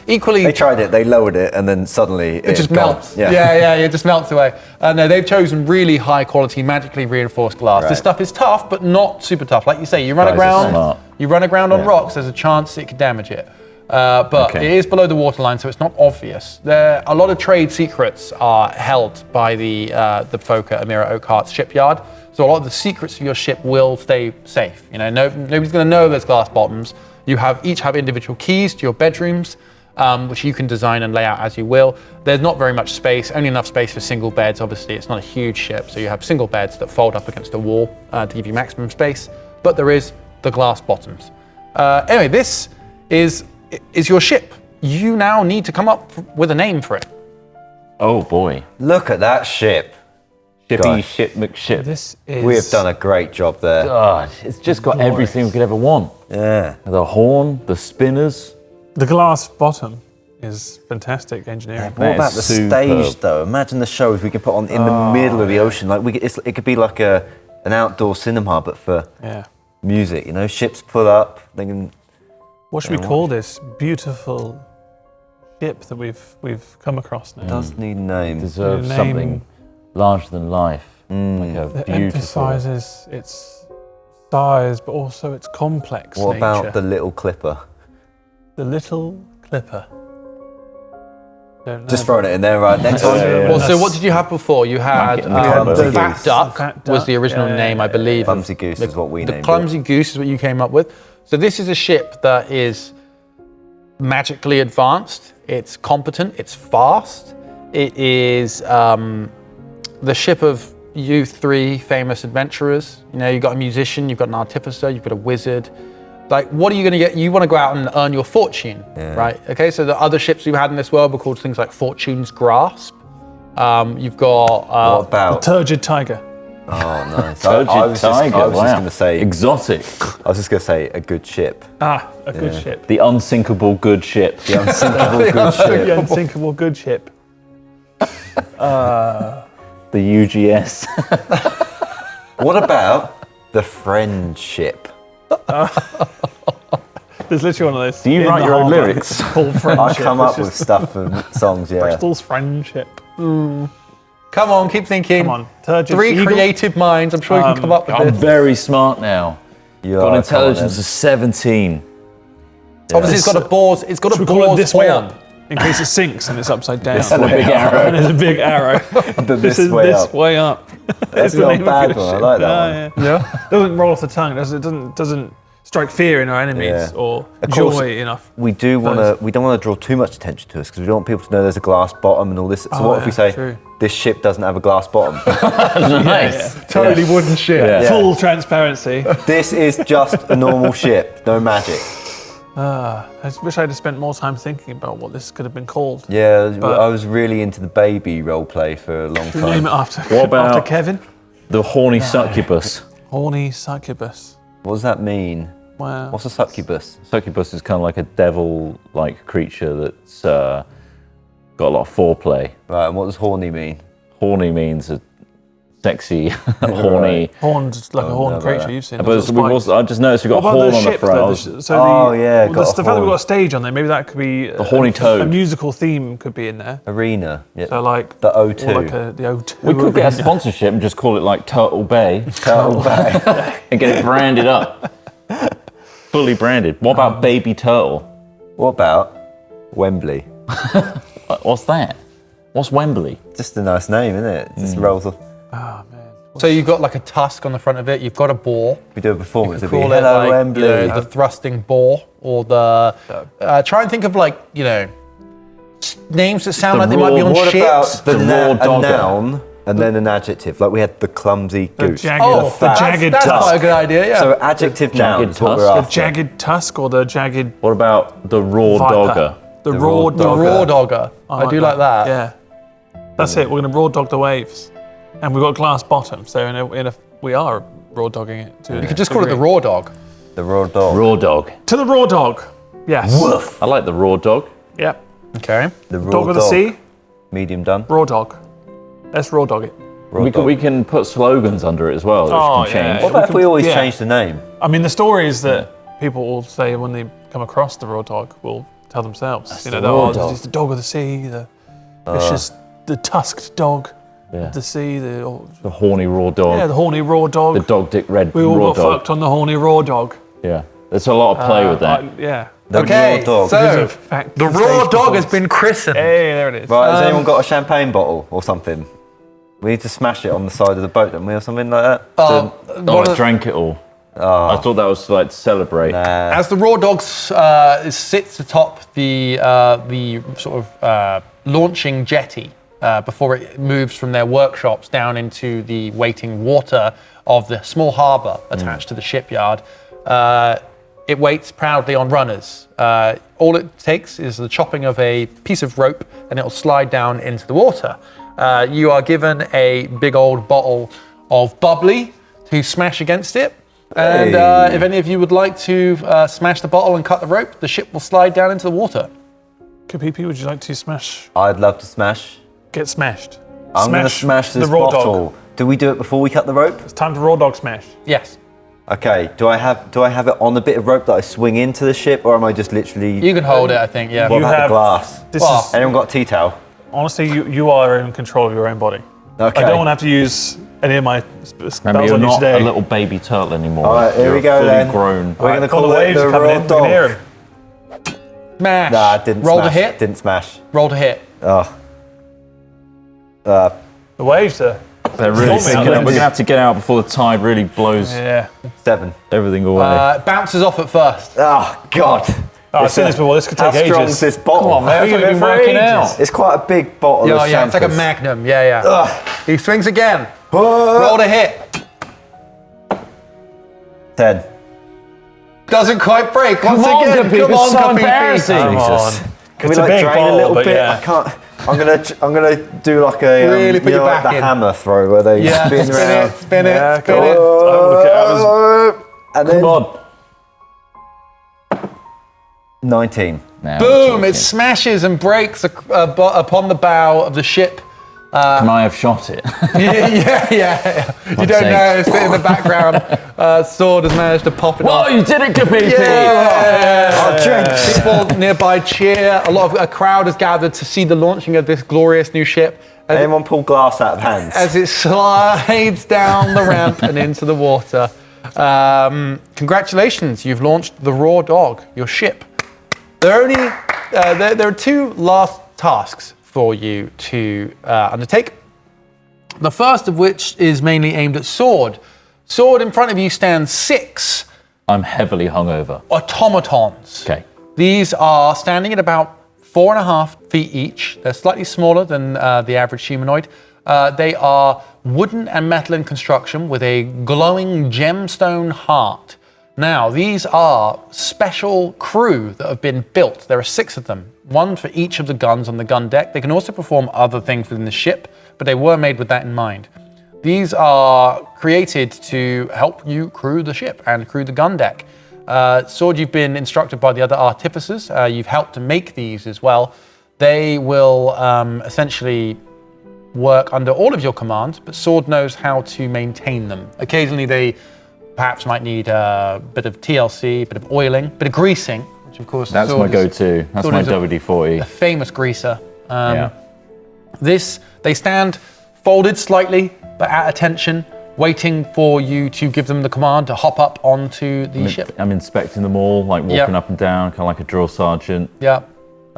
Equally, They tried it, they lowered it, and then suddenly it just gone. melts. Yeah, it just melts away. No, they've chosen really high quality, magically reinforced glass. This Right. stuff is tough, but not super tough. Like you say, you run Guys are aground, smart. on rocks. There's a chance it could damage it. But Okay. it is below the waterline, so it's not obvious. A lot of trade secrets are held by the folk at Amira Oakhart's shipyard. So a lot of the secrets of your ship will stay safe. You know, nobody's going to know there's glass bottoms. You each have individual keys to your bedrooms, which you can design and lay out as you will. There's not very much space, only enough space for single beds. Obviously, it's not a huge ship, so you have single beds that fold up against the wall to give you maximum space. But there is the glass bottoms. Anyway, this is your ship. You now need to come up with a name for it. Oh boy. Look at that ship. Shippy, Gosh. ship, McShip. This is. We have done a great job there. God, it's just got everything we could ever want. Yeah. The horn, the spinners. The glass bottom is fantastic engineering. What about the superb. stage though? Imagine the shows we could put on in the middle of the ocean. Like it could be like an outdoor cinema, but for Yeah. music. You know, ships pull up. They can. What should we call this beautiful ship that we've come across now? Does need a name. Deserves Name- something larger than life. Like a That beautiful. emphasizes its size, but also its complex What nature. about the little clipper? The little clipper? Don't know. Just throwing it in there right next Yeah, time. yeah. Well, so what did you have before? You had Clumsy the Fat Goose. Duck Fat was Duck, the original yeah, name, I yeah, believe. Clumsy Goose is what we The named Clumsy Goose is what you came up with. So this is a ship that is magically advanced. It's competent. It's fast. It is the ship of you three famous adventurers. You know, you've got a musician, you've got an artificer, you've got a wizard. Like, what are you going to get? You want to go out and earn your fortune, right? Okay, so the other ships we've had in this world were called things like Fortune's Grasp. You've got... What about? Turgid tiger. Oh, nice. Turgid I was tiger. just Wow. going to say. Exotic. I was just going to say a good ship. A good ship. The unsinkable good ship. The unsinkable good ship. The unsinkable good ship. The UGS. What about the friendship? There's literally one of those. Do you in write the your own harbour. lyrics? It's called I friendship. come It's up with just stuff and songs, yeah. Bristol's friendship. Come on, keep thinking. Come on, Turgid Three eagle. creative minds. I'm sure you can come up with I'm this. very smart now. You Got are, intelligence of 17. Obviously, it's got a boar's. It's got Should a we call it boar's this way horn. up? In case it sinks and it's upside down. And a big arrow. And there's a big arrow. this is way this up. way up. That's the not name of bad your one. I ship. like that one. Yeah. Doesn't roll off the tongue. It doesn't strike fear in our enemies Yeah. or Of course. joy enough. We don't want to draw too much attention to us because we don't want people to know there's a glass bottom and all this. So Oh, what if we yeah, say true. this ship doesn't have a glass bottom? Nice. Totally wooden ship. Yeah. Full transparency. This is just a normal ship, no magic. I wish I'd have spent more time thinking about what this could have been called. Yeah, But- I was really into the baby role play for a long Should we name it time. after, What about- after Kevin? The horny succubus. Horny succubus. What does that mean? Wow. What's a succubus? Succubus is kind of like a devil-like creature that's got a lot of foreplay. Right, and what does horny mean? Horny means a sexy, horny. Horned like a horned no, creature. no. You've seen. But those we've little also, I just noticed we've spikes. got What a about horn the on the ship? front. So Oh, yeah, got the a fact that we've horn. got a stage on there, maybe that could be the horny toad. A musical theme could be in there. Arena. Yeah. So like The O2. or like the O2. We could get a sponsorship and just call it like Turtle Bay Turtle Bay. and get it branded up. Fully branded. What about Baby Turtle? What about Wembley? What's that? What's Wembley? Just a nice name, isn't it? Just rolls off. Oh man. So you've got like a tusk on the front of it. You've got a boar. We do a performance. You It'd be call it Hello like, Wembley. you know, the thrusting boar, or the. Try and think of like names that sound The like they might be raw- on What ships. about The raw a dogger. noun and then an adjective? Like we had the clumsy The goose. jagged, Oh, the fat- jagged that's tusk. quite a good idea. Yeah. So adjective noun jagged is what we're tusk. The after. jagged tusk or the jagged What about the Raw viper? Dogger? The The raw raw the dogger. raw dogger. I do like that. Yeah. That's it. We're going to raw dog the waves, and we've got glass bottom, so we are raw dogging it. You could just call it the raw dog. The raw dog. Raw dog. To the raw dog. Yes. Woof. I like the raw dog. Yep. Okay. The raw Dog of the sea. Medium done. Raw dog. Let's raw dog it. Raw We dog. can put slogans under it as well, which Oh, can change. yeah. What about if we always Yeah. change the name? I mean, the stories that people will say when they come across the raw dog will tell themselves. the raw dog. This is the dog of the sea. It's just the tusked dog of the sea. The horny raw dog. The horny raw dog. The dog dick red We all raw got dog. fucked on the horny raw dog. Yeah. There's a lot of play with that. Yeah. The Okay, raw dog. so Fact the raw dog has been christened. Hey, there it is. Right, has anyone got a champagne bottle or something? We need to smash it on the side of the boat, don't we, or something like that? Oh, I drank it all. I thought that was like to celebrate. As the raw dog sits atop the sort of launching jetty before it moves from their workshops down into the waiting water of the small harbour attached to the shipyard, it waits proudly on runners. All it takes is the chopping of a piece of rope and it will slide down into the water. You are given a big old bottle of bubbly to smash against it. And if any of you would like to smash the bottle and cut the rope, the ship will slide down into the water. Kapipi, would you like to smash? I'd love to smash. Get smashed. I'm going to smash this the raw bottle. dog. Do we do it before we cut the rope? It's time to raw dog smash. Yes. Okay. Do I have it on a bit of rope that I swing into the ship, or am I just literally? You can hold it, I think, yeah. What You about have- the glass? This Well, is Anyone got a tea towel? honestly, you are in control of your own body. Okay. I don't want to have to use any of my spells Remember, on you're you not today. a little baby turtle anymore. All right, here You're we go fully then. grown. We're going to All call the it waves the are coming raw in. We can hear dog. 'em. Smash. Nah, it didn't Roll smash. to hit. Didn't smash. Roll to hit. Oh. The waves are. They're really Storming out picking there. up. We're gonna have to get out before the tide really blows 7. everything away. It bounces off at first. Oh God. Oh, I've seen this before. This could take How strong is ages. this bottle? Come on, man. We've We've been been for working ages. out. It's quite a big bottle Yeah, of yeah, it's like a champers. magnum. Yeah, yeah. Ugh. He swings again. What? Roll to hit. 10. Doesn't quite break. Once on, again. Kapipi, Come on, it's so Kapipi. embarrassing. Come Jesus. on. Can It's we a like big drain ball, a little but bit? yeah. I can't. I'm gonna do like a Really put you your know, like back the in. hammer throw where they Yeah, spin around. spin Yeah, it, spin go it. on. And then Come on. 19. Now we're Boom! talking. It smashes and breaks upon the bow of the ship. Can I have shot it? yeah. You don't sake. know. It's in the background. Sword has managed to pop it Whoa, off. you did it, Kapipi! I'll drink. People nearby cheer. A crowd has gathered to see the launching of this glorious new ship Anyone pull glass out of hands? as it slides down the ramp and into the water. Congratulations, you've launched the Raw Dog, your ship. There are two last tasks for you to undertake. The first of which is mainly aimed at Sword. Sword, in front of you stands 6 I'm heavily hungover. automatons. Okay. These are standing at about 4.5 feet each. They're slightly smaller than the average humanoid. They are wooden and metal in construction with a glowing gemstone heart. Now, these are special crew that have been built. There are 6 of them, one for each of the guns on the gun deck. They can also perform other things within the ship, but they were made with that in mind. These are created to help you crew the ship and crew the gun deck. Sword, you've been instructed by the other artificers. You've helped to make these as well. They will essentially work under all of your commands, but Sword knows how to maintain them. Occasionally they perhaps might need a bit of TLC, a bit of oiling, a bit of greasing, which of course That's Sword my is go-to. That's Sword my is a WD-40. famous greaser. Yeah. They stand folded slightly, but at attention, waiting for you to give them the command to hop up onto the ship. I'm inspecting them all, like walking Yep. up and down, kind of like a drill sergeant. Yeah.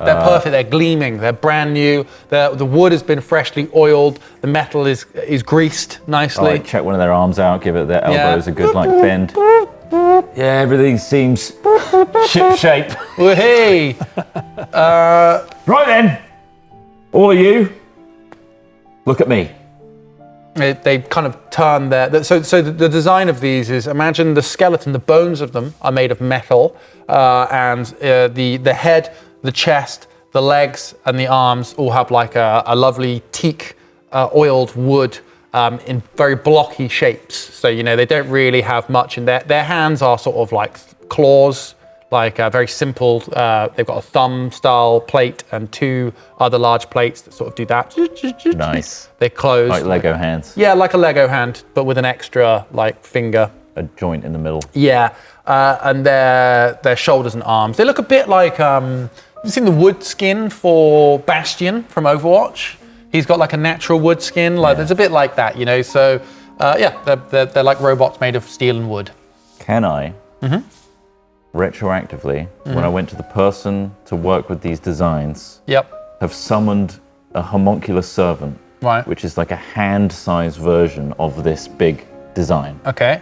They're perfect, they're gleaming, they're brand new, the wood has been freshly oiled, the metal is greased I nicely. like check one of their arms out, give it their Yeah. elbows a good like bend. Yeah, everything seems ship shape. Well, hey, Right then, all of you, look at me. they kind of turn so the design of these is, imagine the skeleton, the bones of them are made of metal, and the head, the chest, the legs and the arms all have like a lovely teak oiled wood in very blocky shapes. So, you know, they don't really have much in there. Their hands are sort of like claws, like very simple. They've got a thumb style plate and 2 other large plates that sort of do that. Nice. They close. Like Lego hands. Yeah, like a Lego hand, but with an extra like finger. A joint in the middle. Yeah, and their shoulders and arms. They look a bit like, you've seen the wood skin for Bastion from Overwatch? He's got like a natural wood skin, like there's a bit like that, you know? So yeah, they're like robots made of steel and wood. Can I, retroactively, when I went to the person to work with these designs, Yep, have summoned a homunculus servant, right, which is like a hand-sized version of this big design. okay.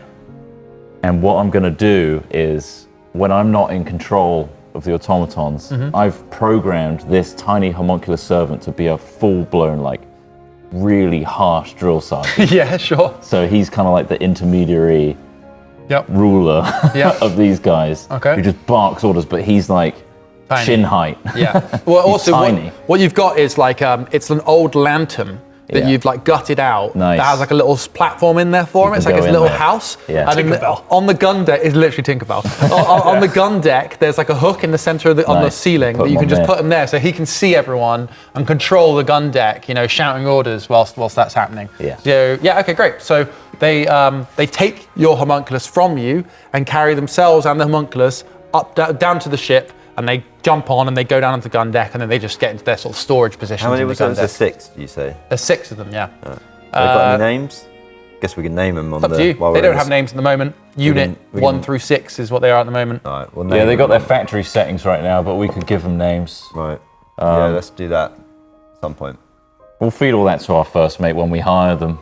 And what I'm gonna do is, when I'm not in control of the automatons, I've programmed this tiny homunculus servant to be a full-blown, like, really harsh drill sergeant. Yeah, sure. So he's kind of like the intermediary Yep, ruler Yep. of these guys, Okay. who just barks orders, but he's like Tiny. shin height. yeah. Well, also tiny. what you've got is like, it's an old lantern that Yeah. you've like gutted out. Nice. That has like a little platform in there for him. You It's can like go his in little there. house. Yeah. And then Tinkerbell. on the gun deck is literally Tinkerbell. on the gun deck, there's like a hook in the center of on the Nice. ceiling Put that you him can on just there. put him there, so he can see everyone and control the gun deck. You know, shouting orders whilst that's happening. Yeah. So yeah, okay, great. So they take your homunculus from you and carry themselves and the homunculus up down to the ship. And they jump on and they go down onto the gun deck and then they just get into their sort of storage positions. How many in the was gun there? deck. 6, do you say? There's 6 of them, yeah. They got any names? Guess we can name them on Up the. to you. while They we're don't in have this- names at the moment. Unit we 1 can- through 6 is what they are at the moment. All right, well, Yeah, name they got them their factory settings right now, but we could give them names. Right. Yeah, let's do that at some point. We'll feed all that to our first mate when we hire them,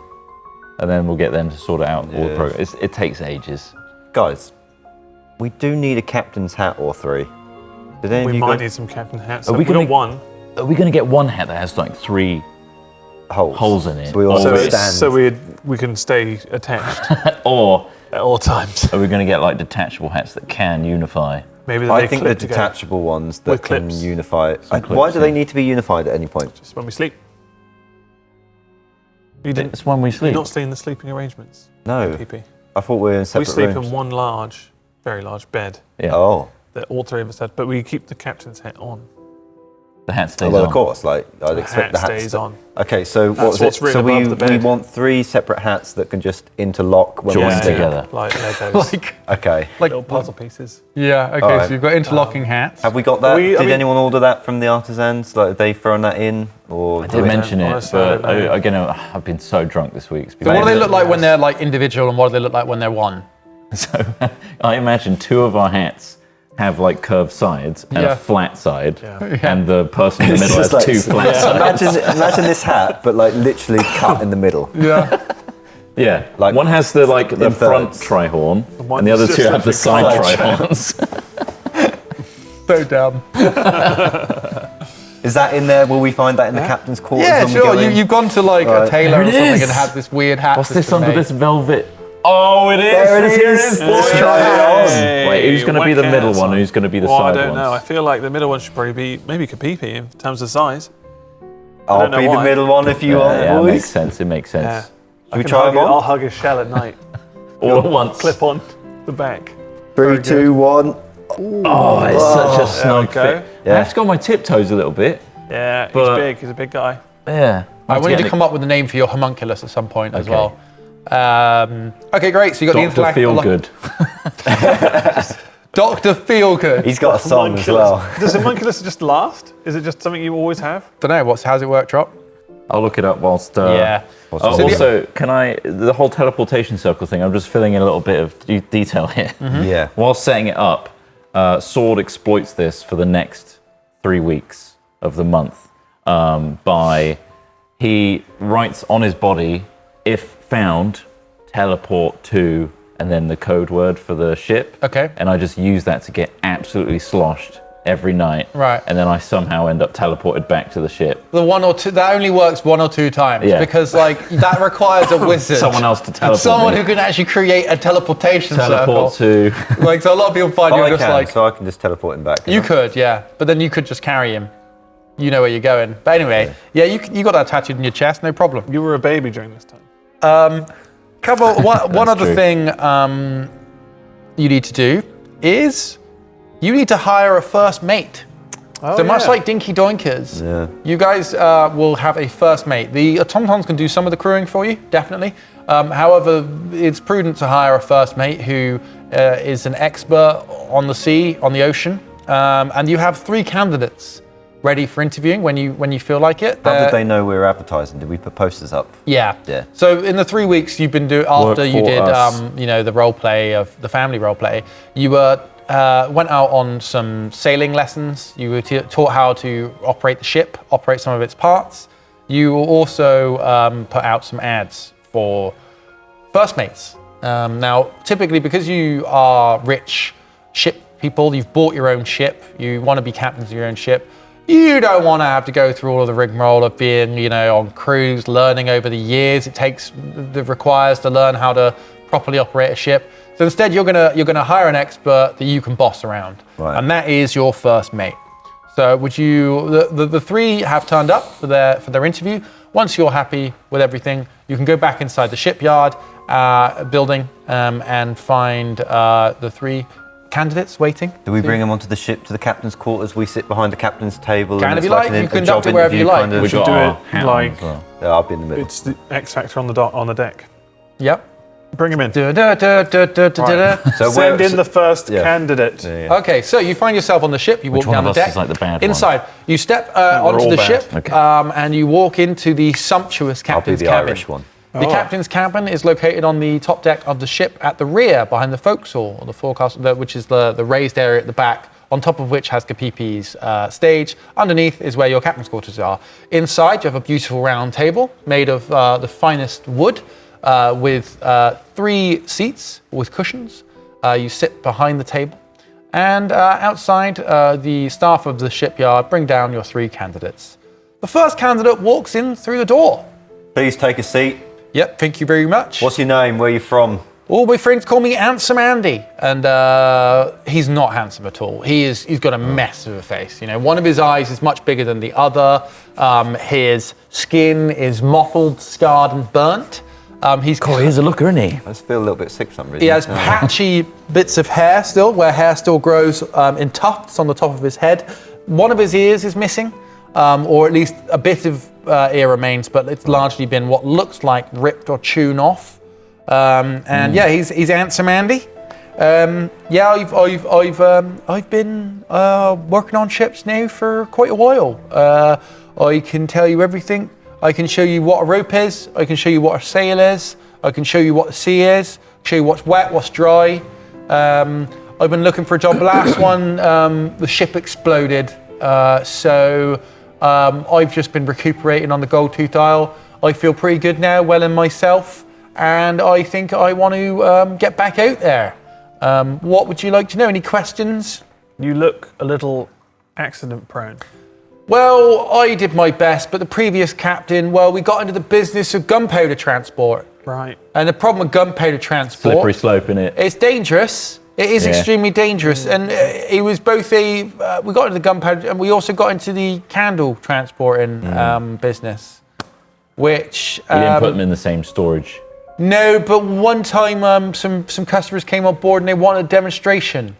and then we'll get them to sort it out. All the Yeah. progress. It takes ages. Guys, we do need a captain's hat or 3. Did any of We you might got need some captain hats. Are we We gonna- got one. Are we going to get one hat that has like 3 holes in it? So we all So, Or- stand. so we can stay attached Or at all times. are we going to get like detachable hats that can unify? Maybe I they think the clip together detachable ones that With can clips. unify. Why clips, do they yeah. need to be unified at any point? just when we sleep. You didn't. It's when we You're sleep. not staying in the sleeping arrangements. No, PP. I thought we were in We separate sleep rooms. in one large, very large bed Yeah. Oh, that all 3 of us had, but we keep the captain's hat on. The hat stays well, on. of course. Like I'd The expect hat the hat stays to on. Okay, so That's what's what's it? written So we above the we bed. want 3 separate hats that can just interlock when Join we sleep. together. Like Legos. Like, Okay. little puzzle pieces. yeah, okay, Alright. so you've got interlocking hats. Have we got that? I Did mean- anyone order that from the artisans? Like, have they thrown that in, or I did mention it, honestly, I but don't know. again, I've been so drunk this week. It's been So what do they amazing. look like when they're like individual and what do they look like when they're one? So I imagine 2 of our hats have like curved sides and Yeah. a flat side, Yeah. and the person in the middle has It's just 2 flat sides. Imagine this hat, but like literally cut in the middle. Yeah. Yeah, Like, one has the like the in front thirds. trihorn, one and the other is 2 just have the literally side side trihorns. So dumb. Is that in there? Will we find that in the captain's quarters? Yeah, when we sure. go in? You've gone to like a Right. tailor or There it something is. and had this weird hat. What's that's this been under made. this velvet? Oh, it is. There it Here is. Boy. Let's try it on. Wait, who's going to be the Whack middle hats one? on. Who's going to be the Well, I side don't ones? know. I feel like the middle one should probably be maybe Kapipi in terms of size. I'll don't know be the why. middle one if you want, Yeah, it boys. makes sense. It makes sense. Yeah. Should we can try hug them it- on? I'll hug his shell at night. All at once. Clip on the back. 3, 2, 1. Oh, it's such a snug There we go. fit. I have to go on my tiptoes a little bit. Yeah, But- he's big. He's a big guy. Yeah. I want you to come up with a name for your homunculus at some point as Okay. well. Okay, great. So you got the Dr. intellect. Feelgood. Dr. Feelgood. He's got a song as well. Does homunculus just last? Is it just something you always have? Don't know. How's it work, Drop? I'll look it up whilst. Yeah. Oh, So the- also, can I, the whole teleportation circle thing, I'm just filling in a little bit of detail here. Yeah. While setting it up, Sword exploits this for the next 3 weeks of the month by, he writes on his body, if found, teleport to, and then the code word for the ship. Okay. And I just use that to get absolutely sloshed every night. Right. And then I somehow end up teleported back to the ship. The 1 or 2, that only works 1 or 2 times Yeah. because like that requires a wizard. Someone else to teleport Someone me. who can actually create a teleportation Teleport circle. to... Like, so a lot of people find Oh, you're I just can, like, so I can just teleport him back. you could, yeah. But then you could just carry him. you know where you're going. But anyway, yeah, you got that tattooed in your chest, no problem. You were a baby during this time. One other true. thing you need to do is you need to hire a first mate. So much like Dinky Doinkers, you guys will have a first mate. The automatons can do some of the crewing for you, definitely. However, it's prudent to hire a first mate who is an expert on the sea, on the ocean, and you have 3 candidates ready for interviewing when you feel like it. How did they know we were advertising? Did we put posters up? Yeah. Yeah. So in the 3 weeks you've been doing after Work you for did us. the role play of the family role play, you went out on some sailing lessons. You were taught how to operate the ship, operate some of its parts. You will also put out some ads for first mates. Now, typically, because you are rich ship people, you've bought your own ship, you want to be captains of your own ship, you don't want to have to go through all of the rigmarole of being, on cruise, learning over the years that requires to learn how to properly operate a ship. So instead, you're gonna hire an expert that you can boss around, and that is your first mate. So the 3 have turned up for their interview. Once you're happy with everything, you can go back inside the shipyard building and find the 3 candidates waiting. Do we bring them onto the ship to the captain's quarters? We sit behind the captain's table. Can and if it's you like, an- you a conduct job it wherever you interview like. kind of- We should got do our it hat on like- as well. Yeah, I'll be in the middle. It's the X Factor on the deck. Yep. Bring him in. So Send where- in the first Yeah. candidate. Okay, so you find yourself on the ship, you walk one down the of us deck. is like the bad one? Inside, you step onto all the bad. ship Okay. and you walk into the sumptuous I'll be captain's the cabin. Irish one. The captain's cabin is located on the top deck of the ship at the rear, behind the forecastle, or the forecastle, which is the raised area at the back, on top of which has Kapipi's stage. Underneath is where your captain's quarters are. Inside, you have a beautiful round table made of the finest wood with 3 seats with cushions. You sit behind the table. And outside, the staff of the shipyard bring down your 3 candidates. The first candidate walks in through the door. Please take a seat. Yep, thank you very much. What's your name? Where are you from? All my friends call me Handsome Andy, and he's not handsome at all. He's got a mess of a face. One of his eyes is much bigger than the other. His skin is mottled, scarred, and burnt. He's He's a looker, isn't he? I just feel a little bit sick for some reason. He has patchy bits of hair still, where hair still grows in tufts on the top of his head. One of his ears is missing, or at least a bit of ear remains, but it's largely been what looks like ripped or chewn off. Yeah, he's Handsome Andy. I've been working on ships now for quite a while. I can tell you everything. I can show you what a rope is. I can show you what a sail is. I can show you what the sea is. Show you what's wet, what's dry. I've been looking for a job. The last one, the ship exploded. So I've just been recuperating on the Gold Tooth Isle. I feel pretty good now, well in myself. And I think I want to get back out there. What would you like to know? Any questions? You look a little accident prone. Well, I did my best, but the previous captain, we got into the business of gunpowder transport. Right. And the problem with gunpowder transport, Slippery slope in it. it's dangerous. It is extremely dangerous. And it was both we got into the gunpowder and we also got into the candle transporting business, which... We didn't put them in the same storage. No, but one time some customers came on board and they wanted a demonstration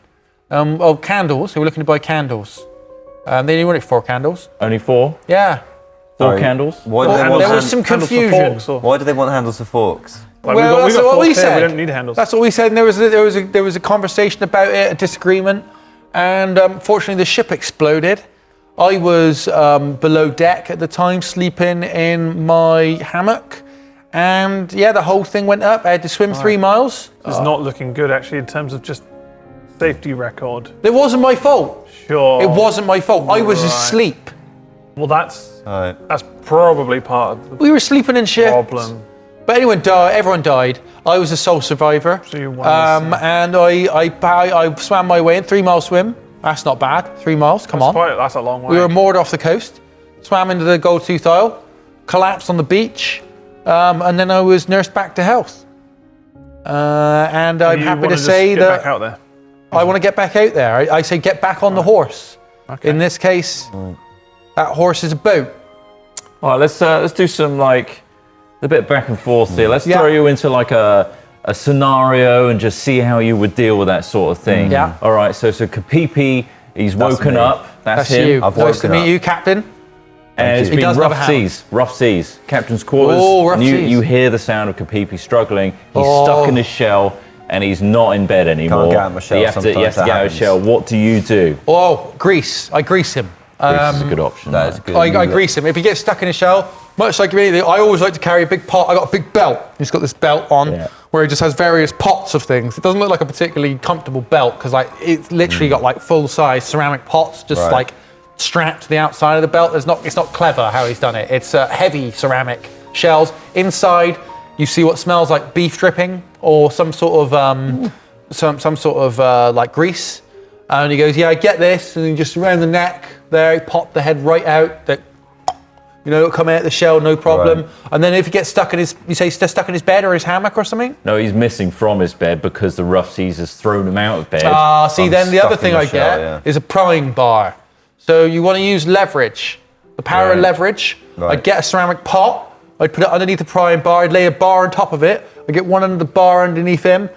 of candles. They were looking to buy candles. They only wanted 4 candles. Only 4? Yeah. 4 candles? Why do they There want was some Handles for confusion. forks, or- Why do they want handles for forks? Like, Well, we that's got what we forks here, said. we don't need handles. That's what we said. And there was a conversation about it, a disagreement, and fortunately the ship exploded. I was below deck at the time, sleeping in my hammock, and the whole thing went up. I had to swim 3 miles. It's not looking good, actually, in terms of just safety record. It wasn't my fault. Sure. It wasn't my fault. I was Right. asleep. Well, that's Right. probably part of the We were sleeping in ships. problem. But everyone died. I was the sole survivor. So you won this, And I swam my way in, 3 mile swim. That's not bad. 3 miles, come on. That's a long way. We were moored off the coast, swam into the Gold Tooth Isle, collapsed on the beach, and then I was nursed back to health. And I'm You happy wanna to just say get that back out there. I want to get back out there. I say get back on the horse. Okay. In this case, That horse is a boat. All right, let's do some like a bit back and forth here. Let's Yeah. throw you into like a scenario and just see how you would deal with that sort of thing. Yeah. All right. So Kapipi, he's woken me. up. That's him. you. I've Nice to woken meet up. you, Captain. And it's He been does love a rough hound. seas. Rough seas. Captain's quarters. Oh, rough and seas. You hear the sound of Kapipi struggling. He's Oh. stuck in his shell and he's not in bed anymore. get out of my shell, You have to sometimes get that out of happens. his shell. What do you do? Oh, grease. I grease him. This is a good option. That right? is good. I grease him. If he gets stuck in his shell, much like anything, I always like to carry a big pot. I got a big belt. He's got this belt on Yeah. where he just has various pots of things. It doesn't look like a particularly comfortable belt because like it's literally got like full-size ceramic pots just Right. like strapped to the outside of the belt. It's not clever how he's done it. It's heavy ceramic shells. Inside, you see what smells like beef dripping or some sort of some sort of like grease. And he goes, yeah, I get this. And then just around the neck there, he popped the head right out. That, you know, it'll come out the shell, no problem. Right. And then if he gets stuck in his, you say he's still stuck in his bed or his hammock or something? No, he's missing from his bed because the rough seas has thrown him out of bed. See, I'm then the other stuck in thing the I shell, get yeah. is a prying bar. So you want to use leverage, the power of Right. leverage. Right. I'd get a ceramic pot, I'd put it underneath the prying bar, I'd lay a bar on top of it, I'd get one under the bar underneath him,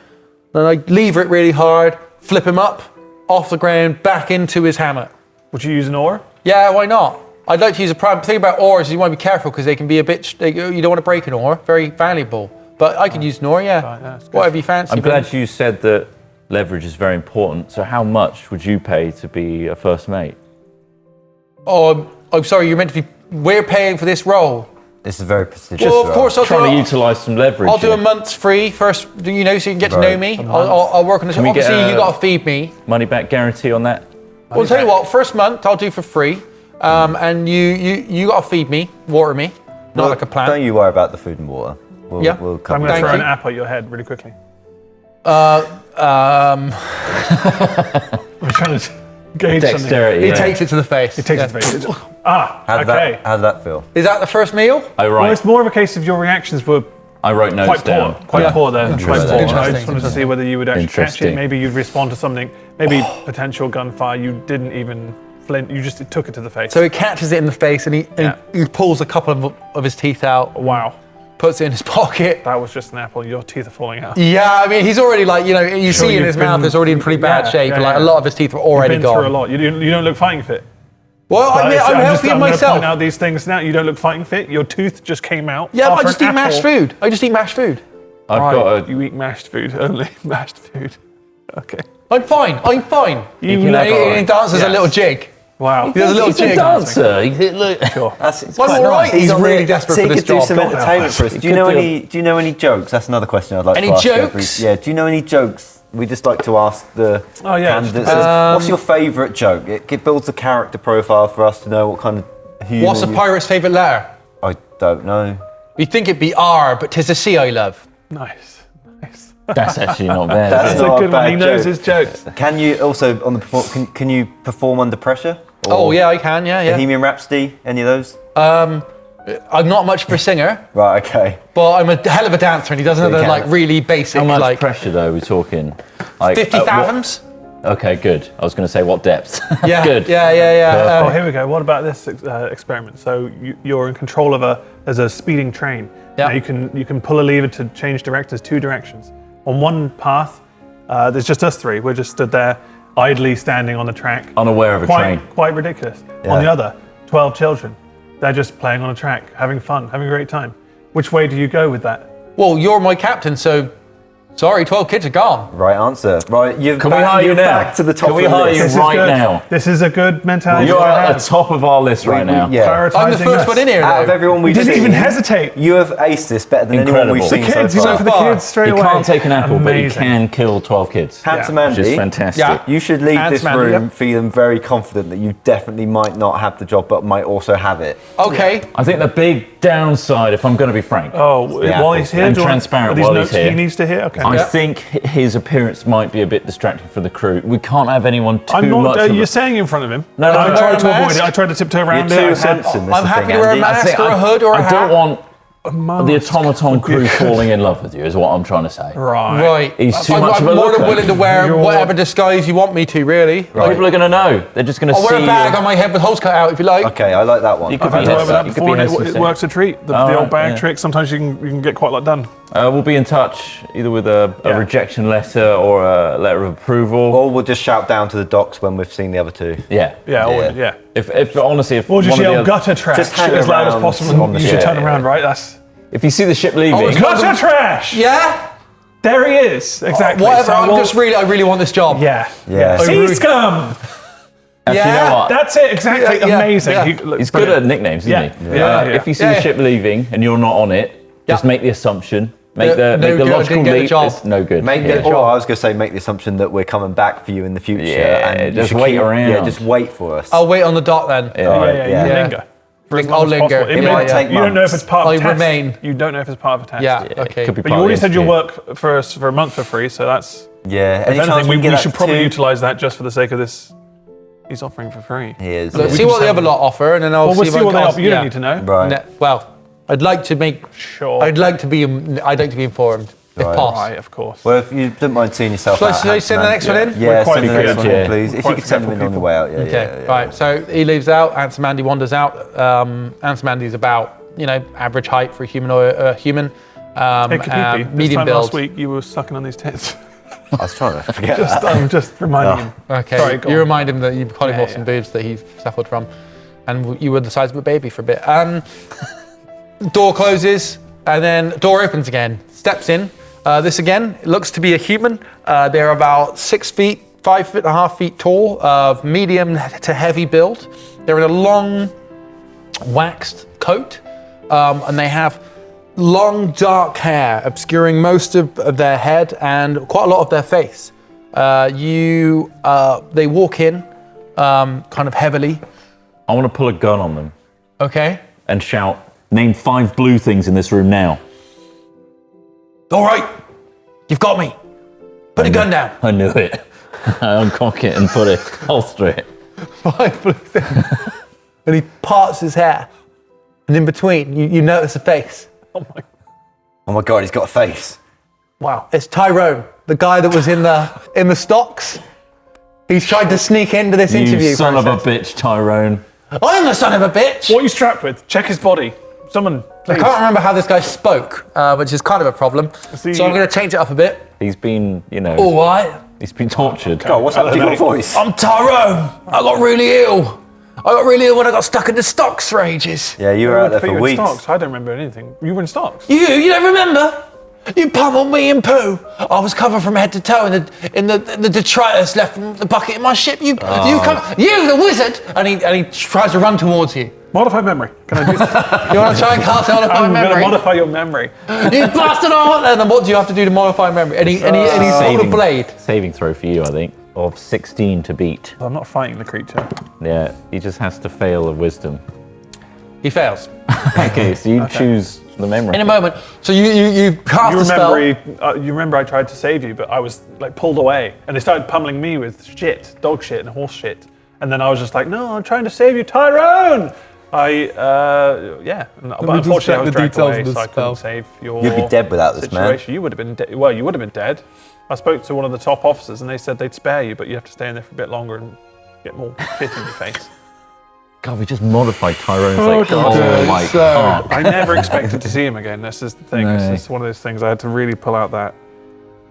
then I'd lever it really hard, flip him up, off the ground, back into his hammock. Would you use an oar? Yeah, why not? I'd like to use a prime. The thing about oars is you want to be careful because they can be a bit. You don't want to break an oar. Very valuable. But I could use an oar, yeah. Right, that's good. Whatever you fancy. I'm glad you said that leverage is very important. So how much would you pay to be a first mate? Oh, I'm sorry. You're meant to be. We're paying for this role. This is very prestigious. Well, of role. course, I'll Trying to do. utilise some leverage. I'll do a here. month's free first. You know, so you can get to know Right. me. I'll work on this. Can we get Obviously, a- you got to feed me. Money back guarantee on that? Well, tell you what. First month I'll do for free, and you got to feed me, water me, not like a Don't plant. you worry about the food and water. We'll, Yeah. we'll I'm cover going to Thank throw you. an app at your head really quickly. Um, I'm trying to gauge something. Dexterity. he yeah. takes it to the face. It takes Yeah. it face. Ah, How did okay. that? How did that feel? Is that the first meal? Well, it's more of a case of your reactions were I wrote notes quite down. poor. Quite Yeah. poor there. Quite poor. I Interesting. just wanted to see whether you would actually catch it. Interesting. Maybe you'd respond to something. Maybe potential gunfire. You didn't even flint. You just took it to the face. So he catches it in the face and he pulls a couple of his teeth out, wow, puts it in his pocket. that was just an apple. Your teeth are falling out. Yeah, I mean, he's already like, you know, you Sure, see in you've his mouth been- it's already in pretty bad Yeah, shape. yeah, Like yeah. a lot of his teeth are already You've been through a gone. lot. You don't look fighting fit. Well, I'm just- healthy I'm going to myself. point out these things now. You don't look fighting fit. Your tooth just came out. Yeah, but I after just an eat mashed apple. food. I just eat mashed food. I've Right, got a. you eat mashed food only. Mashed food. Okay. I'm fine. I'm fine. You can look have- all He right. dances a Yes. little jig. Wow. He does a little He's a jig. dancer. Look. Sure. It's I'm quite all right, nice. he's on really the- desperate so for he this could do job. some God, entertainment for us. He Do you could know do any? Do you know any jokes? That's another question I'd like Any to ask jokes? every. Yeah. Do you know any jokes? We just like to ask the Oh, yeah, candidates. just- What's your favourite joke? It builds a character profile for us to know what kind of humour. What's a pirate's favourite letter? I don't know. You'd think it'd be R, but 'tis the sea I love. Nice. Nice. That's actually not bad. That's That's a not a good one. He bad knows joke. his jokes. Can you also on the can you perform under pressure? Oh, yeah, I can, yeah. Bohemian Rhapsody, any of those? I'm not much for a singer, Right, okay. but I'm a hell of a dancer, and he doesn't have the can. like really basic How much like pressure though are we talking? Like 50 what- fathoms. Okay, good. I was going to say what depth. Yeah, good. yeah. Oh, here we go. What about this experiment? So you're in control of there's a speeding train. Yeah. Now you can pull a lever to change directions, two directions. On one path, there's just us three. We're just stood there, idly standing on the track. Unaware of a train. Quite ridiculous. Yeah. On the other, 12 children. They're just playing on a track, having fun, having a great time. Which way do you go with that? Well, you're my captain, so sorry, 12 kids are gone. Right answer. Right, Can we hire you you're now? back to the top Can we of the hire list. you This is right good. now? This is a good mentality. You're to at have. the top of our list right now. yeah. I'm the Prioritising first us. one in here, Out of though. everyone we've You didn't seen, even hesitate. You have aced this better than anyone Incredible. we've The seen Kids, so you far. went for the far. kids straight You away. can't take an apple, but you Amazing. can kill 12 kids. Handsome Which is Andy, fantastic. Yeah. you should leave this Handsome Andy, room yep. feeling very confident that you definitely might not have the job, but might also have it. Okay. I think the big downside, if I'm going to be frank, Oh, Yeah. while he's here, And do you want- transparent are these while notes he's here. he needs to hear. Okay. I Yeah. think his appearance might be a bit distracting for the crew. We can't have anyone too I'm not. much. of You're a- saying in front of him. No, I no, tried no, to mask. avoid it. I tried to tiptoe You're around too it. I said, handsome. is I'm the happy thing, to wear a Andy. mask. I think or a hood or a I don't hat. want The automaton crew falling in love with you is what I'm trying to say. Right. He's too much I'm of a more than looker. willing to wear whatever disguise you want me to, really. People are going to know. They're just going to I'll see wear a bag you. on my head with holes cut out if you like. Okay, I like that one. You could I've had be to work with that You could before, be and nice it and works a treat. The All old right, bag yeah. trick, sometimes you can get quite a lot done. We'll be in touch either with a rejection letter or a letter of approval. Or we'll just shout down to the docks when we've seen the other two. Yeah. Yeah. If honestly, if Or just one of the yell other- gutter trash Just hang as loud as around possible. on the You should ship. turn around, right? That's if you see the ship leaving, it's gutter trash. Yeah? There he is. Exactly. Whatever, So I really want this job. Yeah. Yeah. Sea scum. actually, you know what? That's it. Exactly. Yeah, Amazing. yeah. He's good at nicknames, isn't he? Yeah. If you see Yeah, the ship leaving and you're not on it, just make the assumption. Make No the good, logical didn't get the leap. job. It's no good. Make Yeah. or I was going to say, make the assumption that we're coming back for you in the future. Yeah, and you just should wait around. Yeah, just wait for us. I'll wait on the dock then. Yeah. Yeah. Linger. For as I'll long as linger. possible. It might take You don't know if months. it's part of I a test. remain. You don't know if it's part of a test. Yeah, It okay. could be But part you of already the said you'll interview. work for us for a month for free, so that's. Yeah. If Any chance anything, we we can get should that probably too? utilise that just for the sake of this. He's offering for free. He is. Let's we see can what just the have other them. lot offer, and then I'll Well, we'll see see if what they I offer. You don't need to know. Right. Well, I'd like to make. Sure. I'd like to be informed, if Right. possible. Right, of course. Well, if you don't mind seeing yourself Shall I out, say send the man. next one in? Yeah, We're quite send the next forgetful, one in, yeah. please. If Quite you could send them in on forgetful your way out, yeah, Okay, yeah. right. So he leaves out. Handsome Andy wanders out. Handsome Andy's about average height for a human. Hey, Kapipi, this medium time build. last week you were sucking on these tits. I was trying to forget that. I'm just reminding him. Okay, Sorry, go you on. remind him that you've polymorphed some boobs that he suffered from, and you were the size of a baby for a bit. Door closes, and then door opens again. Steps in. This again looks to be a human. They're about 6 feet, 5.5 feet tall, of medium to heavy build. They're in a long, waxed coat, and they have long dark hair obscuring most of their head and quite a lot of their face. They walk in kind of heavily. I want to pull a gun on them Okay. and shout, "Name 5 blue things in this room now." All right, you've got me. Put a gun down. I knew it. I uncock it and put it, holster it. 5 blue things. And he parts his hair, and in between, you notice a face. Oh my God, he's got a face. Wow. It's Tyrone, the guy that was in the stocks. He's tried to sneak into this interview. You son of a process. bitch, Tyrone. I'm the son of a bitch. What are you strapped with? Check his body. Someone, I please. can't remember how this guy spoke, which is kind of a problem. See- So I'm going to change it up a bit. He's been, All right. he's been tortured. God, what's happened to your voice? I'm Tyrone. I got really ill. When I got stuck in the stocks for ages. Yeah, you were out there You for were in weeks. stocks. I don't remember anything. You were in stocks. You don't remember? You pummeled me in poo. I was covered from head to toe in the detritus left from the bucket in my ship. You the wizard. And he tries to run towards you. Modify memory. Can I do that? You want to try and cast modify I'm going to memory? modify your memory. You bastard! And then what do you have to do to modify memory? And he's got a blade. Saving throw for you, I think, of 16 to beat. I'm not fighting the creature. Yeah, he just has to fail a wisdom. He fails. Okay, so you choose the memory. In a moment. So you cast You a spell. remember I tried to save you, but I was like pulled away, and they started pummeling me with shit, dog shit, and horse shit. And then I was just like, no, I'm trying to save you, Tyrone. But unfortunately I was dragged away, so I couldn't save your. You'd be dead without this, man. situation. You would have been dead. Well, you would have been dead. I spoke to one of the top officers, and they said they'd spare you, but you have to stay in there for a bit longer and get more shit in your face. God, we just modified Tyrone's I never expected to see him again. This is the thing. No. This is one of those things I had to really pull out that.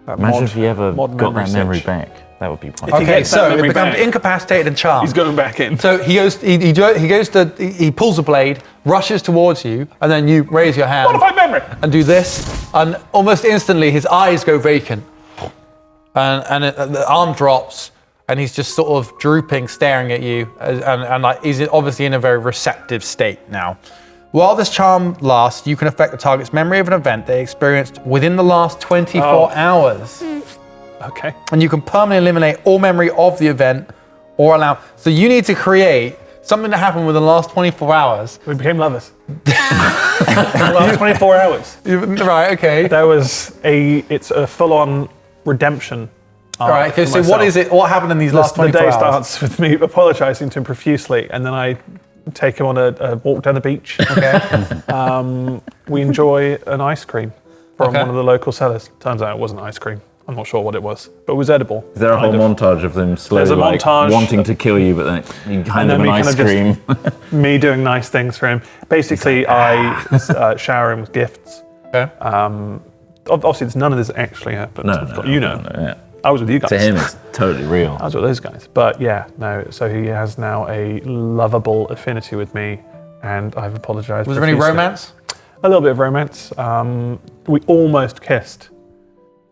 Imagine if he ever mod got that memory stitch. back. That would be quite If he Okay, gets that so it memory becomes back, incapacitated and charmed. he's going back in. So he pulls a blade, rushes towards you, and then you raise your hand Modify memory. and do this, and almost instantly his eyes go vacant, and the arm drops, and he's just sort of drooping, staring at you, and like he's obviously in a very receptive state now. While this charm lasts, you can affect the target's memory of an event they experienced within the last 24 hours. Okay. And you can permanently eliminate all memory of the event or allow. So you need to create something that happened within the last 24 hours. We became lovers. The last 24 hours. Right, okay. It's a full-on redemption. All right, okay, for so what myself. is it? What happened in these last The 24 day hours? starts with me apologizing to him profusely, and then I take him on a walk down the beach. Okay. We enjoy an ice cream from Okay. one of the local sellers. Turns out it wasn't ice cream. I'm not sure what it was, but it was edible. Is there a whole montage of them slowly There's a like montage. wanting to kill you, but then you hand then them an we ice kind cream? Me doing nice things for him. Basically, I shower him with gifts. Okay. Obviously, there's none of this actually happened. No, Yeah. I was with you guys. To him, it's totally real. I was with those guys. But yeah, no. So he has now a lovable affinity with me, and I've apologized. Was there any profusely. romance? A little bit of romance. We almost kissed,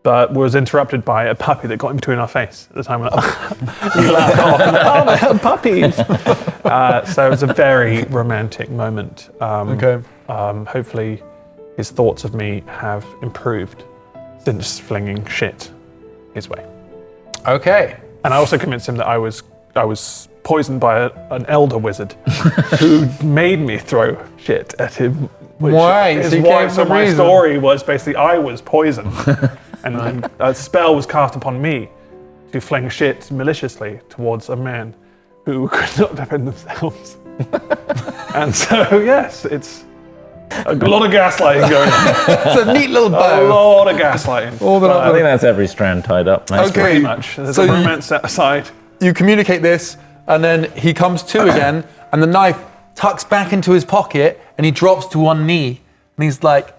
but was interrupted by a puppy that got in between our face at the time. We laughed off. Oh, puppies! So it was a very romantic moment. Okay. Hopefully, his thoughts of me have improved since flinging shit his way. Okay. And I also convinced him that I was poisoned by an elder wizard who made me throw shit at him. Which Why? is So you why. gave So him my reason. story was basically I was poisoned, and a spell was cast upon me to fling shit maliciously towards a man who could not defend themselves. And so yes, it's a lot of gaslighting going on. It's a neat little A bow. lot of gaslighting. All the I think that's every strand tied up. Nice. Okay. Pretty much. There's So a you- romance set aside. You communicate this, and then he comes to again, and the knife tucks back into his pocket, and he drops to one knee, and he's like,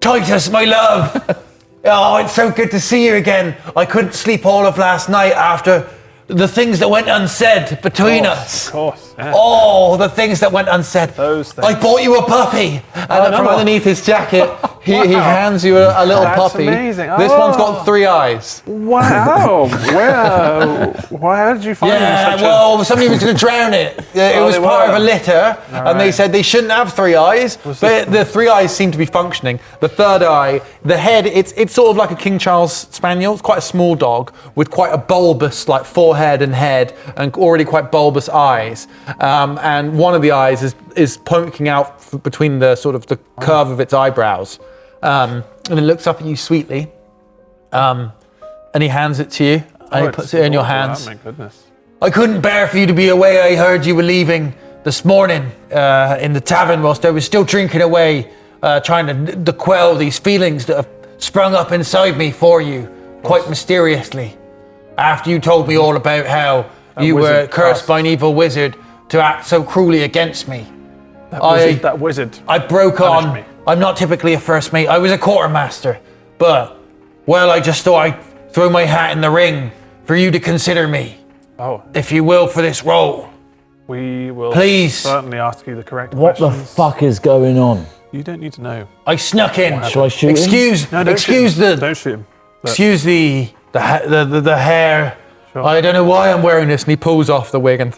Titus, my love! Oh, it's so good to see you again. I couldn't sleep all of last night after the things that went unsaid between us. Of course. Yeah. Oh, the things that went unsaid. Those things. I bought you a puppy. And then from underneath his jacket, he hands you a little That's puppy. amazing. This one's Oh. got 3 eyes. Wow. Where did you find Yeah, such well, somebody was going to drown it. It was they part were. of a litter, and they said they shouldn't have 3 eyes, but the 3 eyes seem to be functioning. The third eye, the head, it's sort of like a King Charles Spaniel. It's quite a small dog with quite a bulbous, like, forehead and head, and already quite bulbous eyes. And one of the eyes is poking out between the sort of the curve of its eyebrows, and it looks up at you sweetly. And he hands it to you, and he puts it in your hands. Oh my goodness. I couldn't bear for you to be away. I heard you were leaving this morning in the tavern whilst I was still drinking away, trying to quell these feelings that have sprung up inside me for you, quite mysteriously. After you told me all about how you were wizard cursed cast- by an evil wizard to act so cruelly against me. That wizard. I broke punished on. me. I'm not typically a first mate. I was a quartermaster. But, well, I just thought I'd throw my hat in the ring for you to consider me, Oh, if you will, for this role. we will Please. certainly ask you the correct What the questions. fuck is going on? You don't need to know. I snuck in. Shall I shoot him? Excuse, No, don't excuse shoot him. the, Don't shoot him. excuse the hair. Sure. I don't know why I'm wearing this. And he pulls off the wig and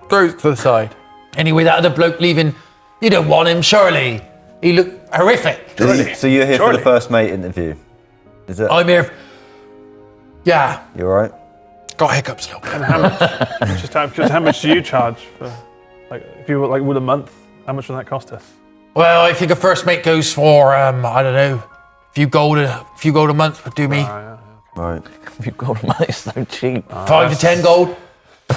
throws it to the side. Anyway, that other bloke leaving, you don't want him, surely. He looked horrific. So you're here for Surely. the first mate interview? Is it? I'm here. Yeah, You all right? got hiccups a little bit. And how much? just how much do you charge for? Like, if you were like with a month, how much would that cost us? Well, I think a first mate goes for I don't know, a few gold a month would do me. Right. You've got money so cheap. 5 to 10 gold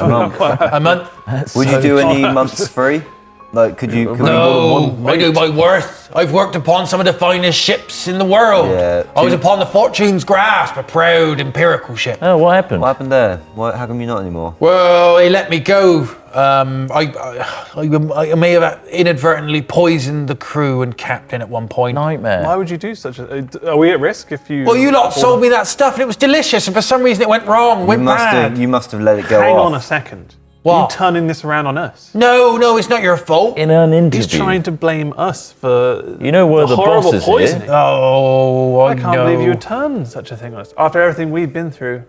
A month. a month. Would you do any months free? Like, could we? No, I do my worth. I've worked upon some of the finest ships in the world. Yeah, I was two- upon the Fortune's grasp, a proud empirical ship. Oh, what happened? What happened there? How come you're not anymore? Well, they let me go. I may have inadvertently poisoned the crew and captain at one point. Nightmare. Why would you do such a? Are we at risk if you? Well, you lot sold me that stuff and it was delicious, and for some reason it went wrong, went bad. You must have let it go Hang off. on a second. What? You turning this around on us? No, it's not your fault. In an interview. He's trying to blame us for You know where the horrible boss is poisoning. here. Oh, I can't believe you would turn such a thing on us after everything we've been through.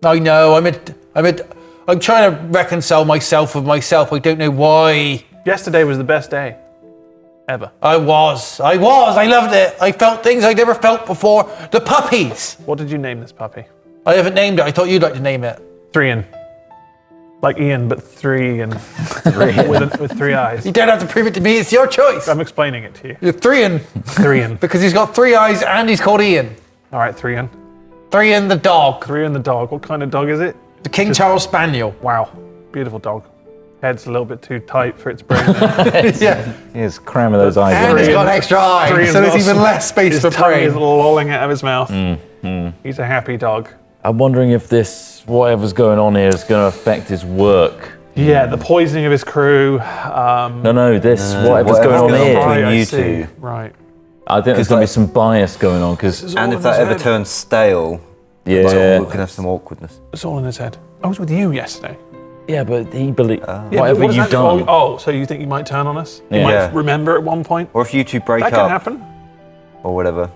I know. I'm trying to reconcile myself with myself. I don't know why. Yesterday was the best day ever. I loved it. I felt things I'd never felt before. The puppies. What did you name this puppy? I haven't named it. I thought you'd like to name it. 3-in. Like Ian, but 3 and with 3 eyes. You don't have to prove it to me. It's your choice. I'm explaining it to you. You're 3-in 3-in. because he's got 3 eyes and he's called Ian. All right, 3-in. 3-in the dog. 3-in the dog. What kind of dog is it? The King Charles Spaniel. Wow, beautiful dog. head's a little bit too tight for its brain. Yeah. He's cramming those eyes And in. it's got extra eyes, Three so there's has even got- less space His for tongue is brain. lolling out of his mouth. He's a happy dog. I'm wondering if this, whatever's going on here, is going to affect his work. Yeah, the poisoning of his crew. No, this, whatever's going on going here. on. Right, I you see. two. Right. I think there's going to be some bias going on, because, And if that ever turns stale, yeah. we can have some awkwardness. It's all in his head. I was with you yesterday. Yeah, but he believes, Yeah, but whatever what does you've that- done. Oh, so you think you might turn on us? You Yeah. might Yeah. remember at one point? Or if you two break That up can happen. or whatever.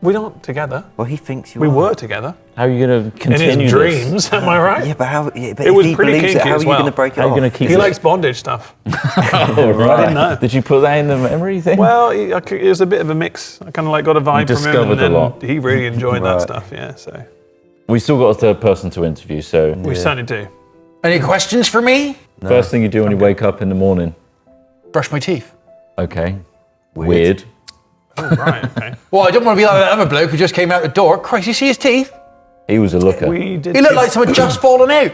We're not together. Well, he thinks you We are. were together. How are you going to In continue his this? dreams, am I right? Yeah, but how? Yeah, but It if was he pretty believes it, kinky how are as you well. going to break it How are you off? going to keep He it? likes bondage stuff. Oh, right. I didn't know. Did you put that in the memory thing? Well, it was a bit of a mix. I kind of like got a vibe from him, discovered and then a lot. he really enjoyed that Right. stuff. Yeah, so We still got a third person to interview, so we certainly do. Any questions for me? first thing you do when you wake up in the morning. Brush my teeth. Okay. Weird. Oh, right, okay. Well, I don't want to be like that other bloke who just came out the door. Christ, you see his teeth? He was a looker. We did. He looked like someone just fallen out.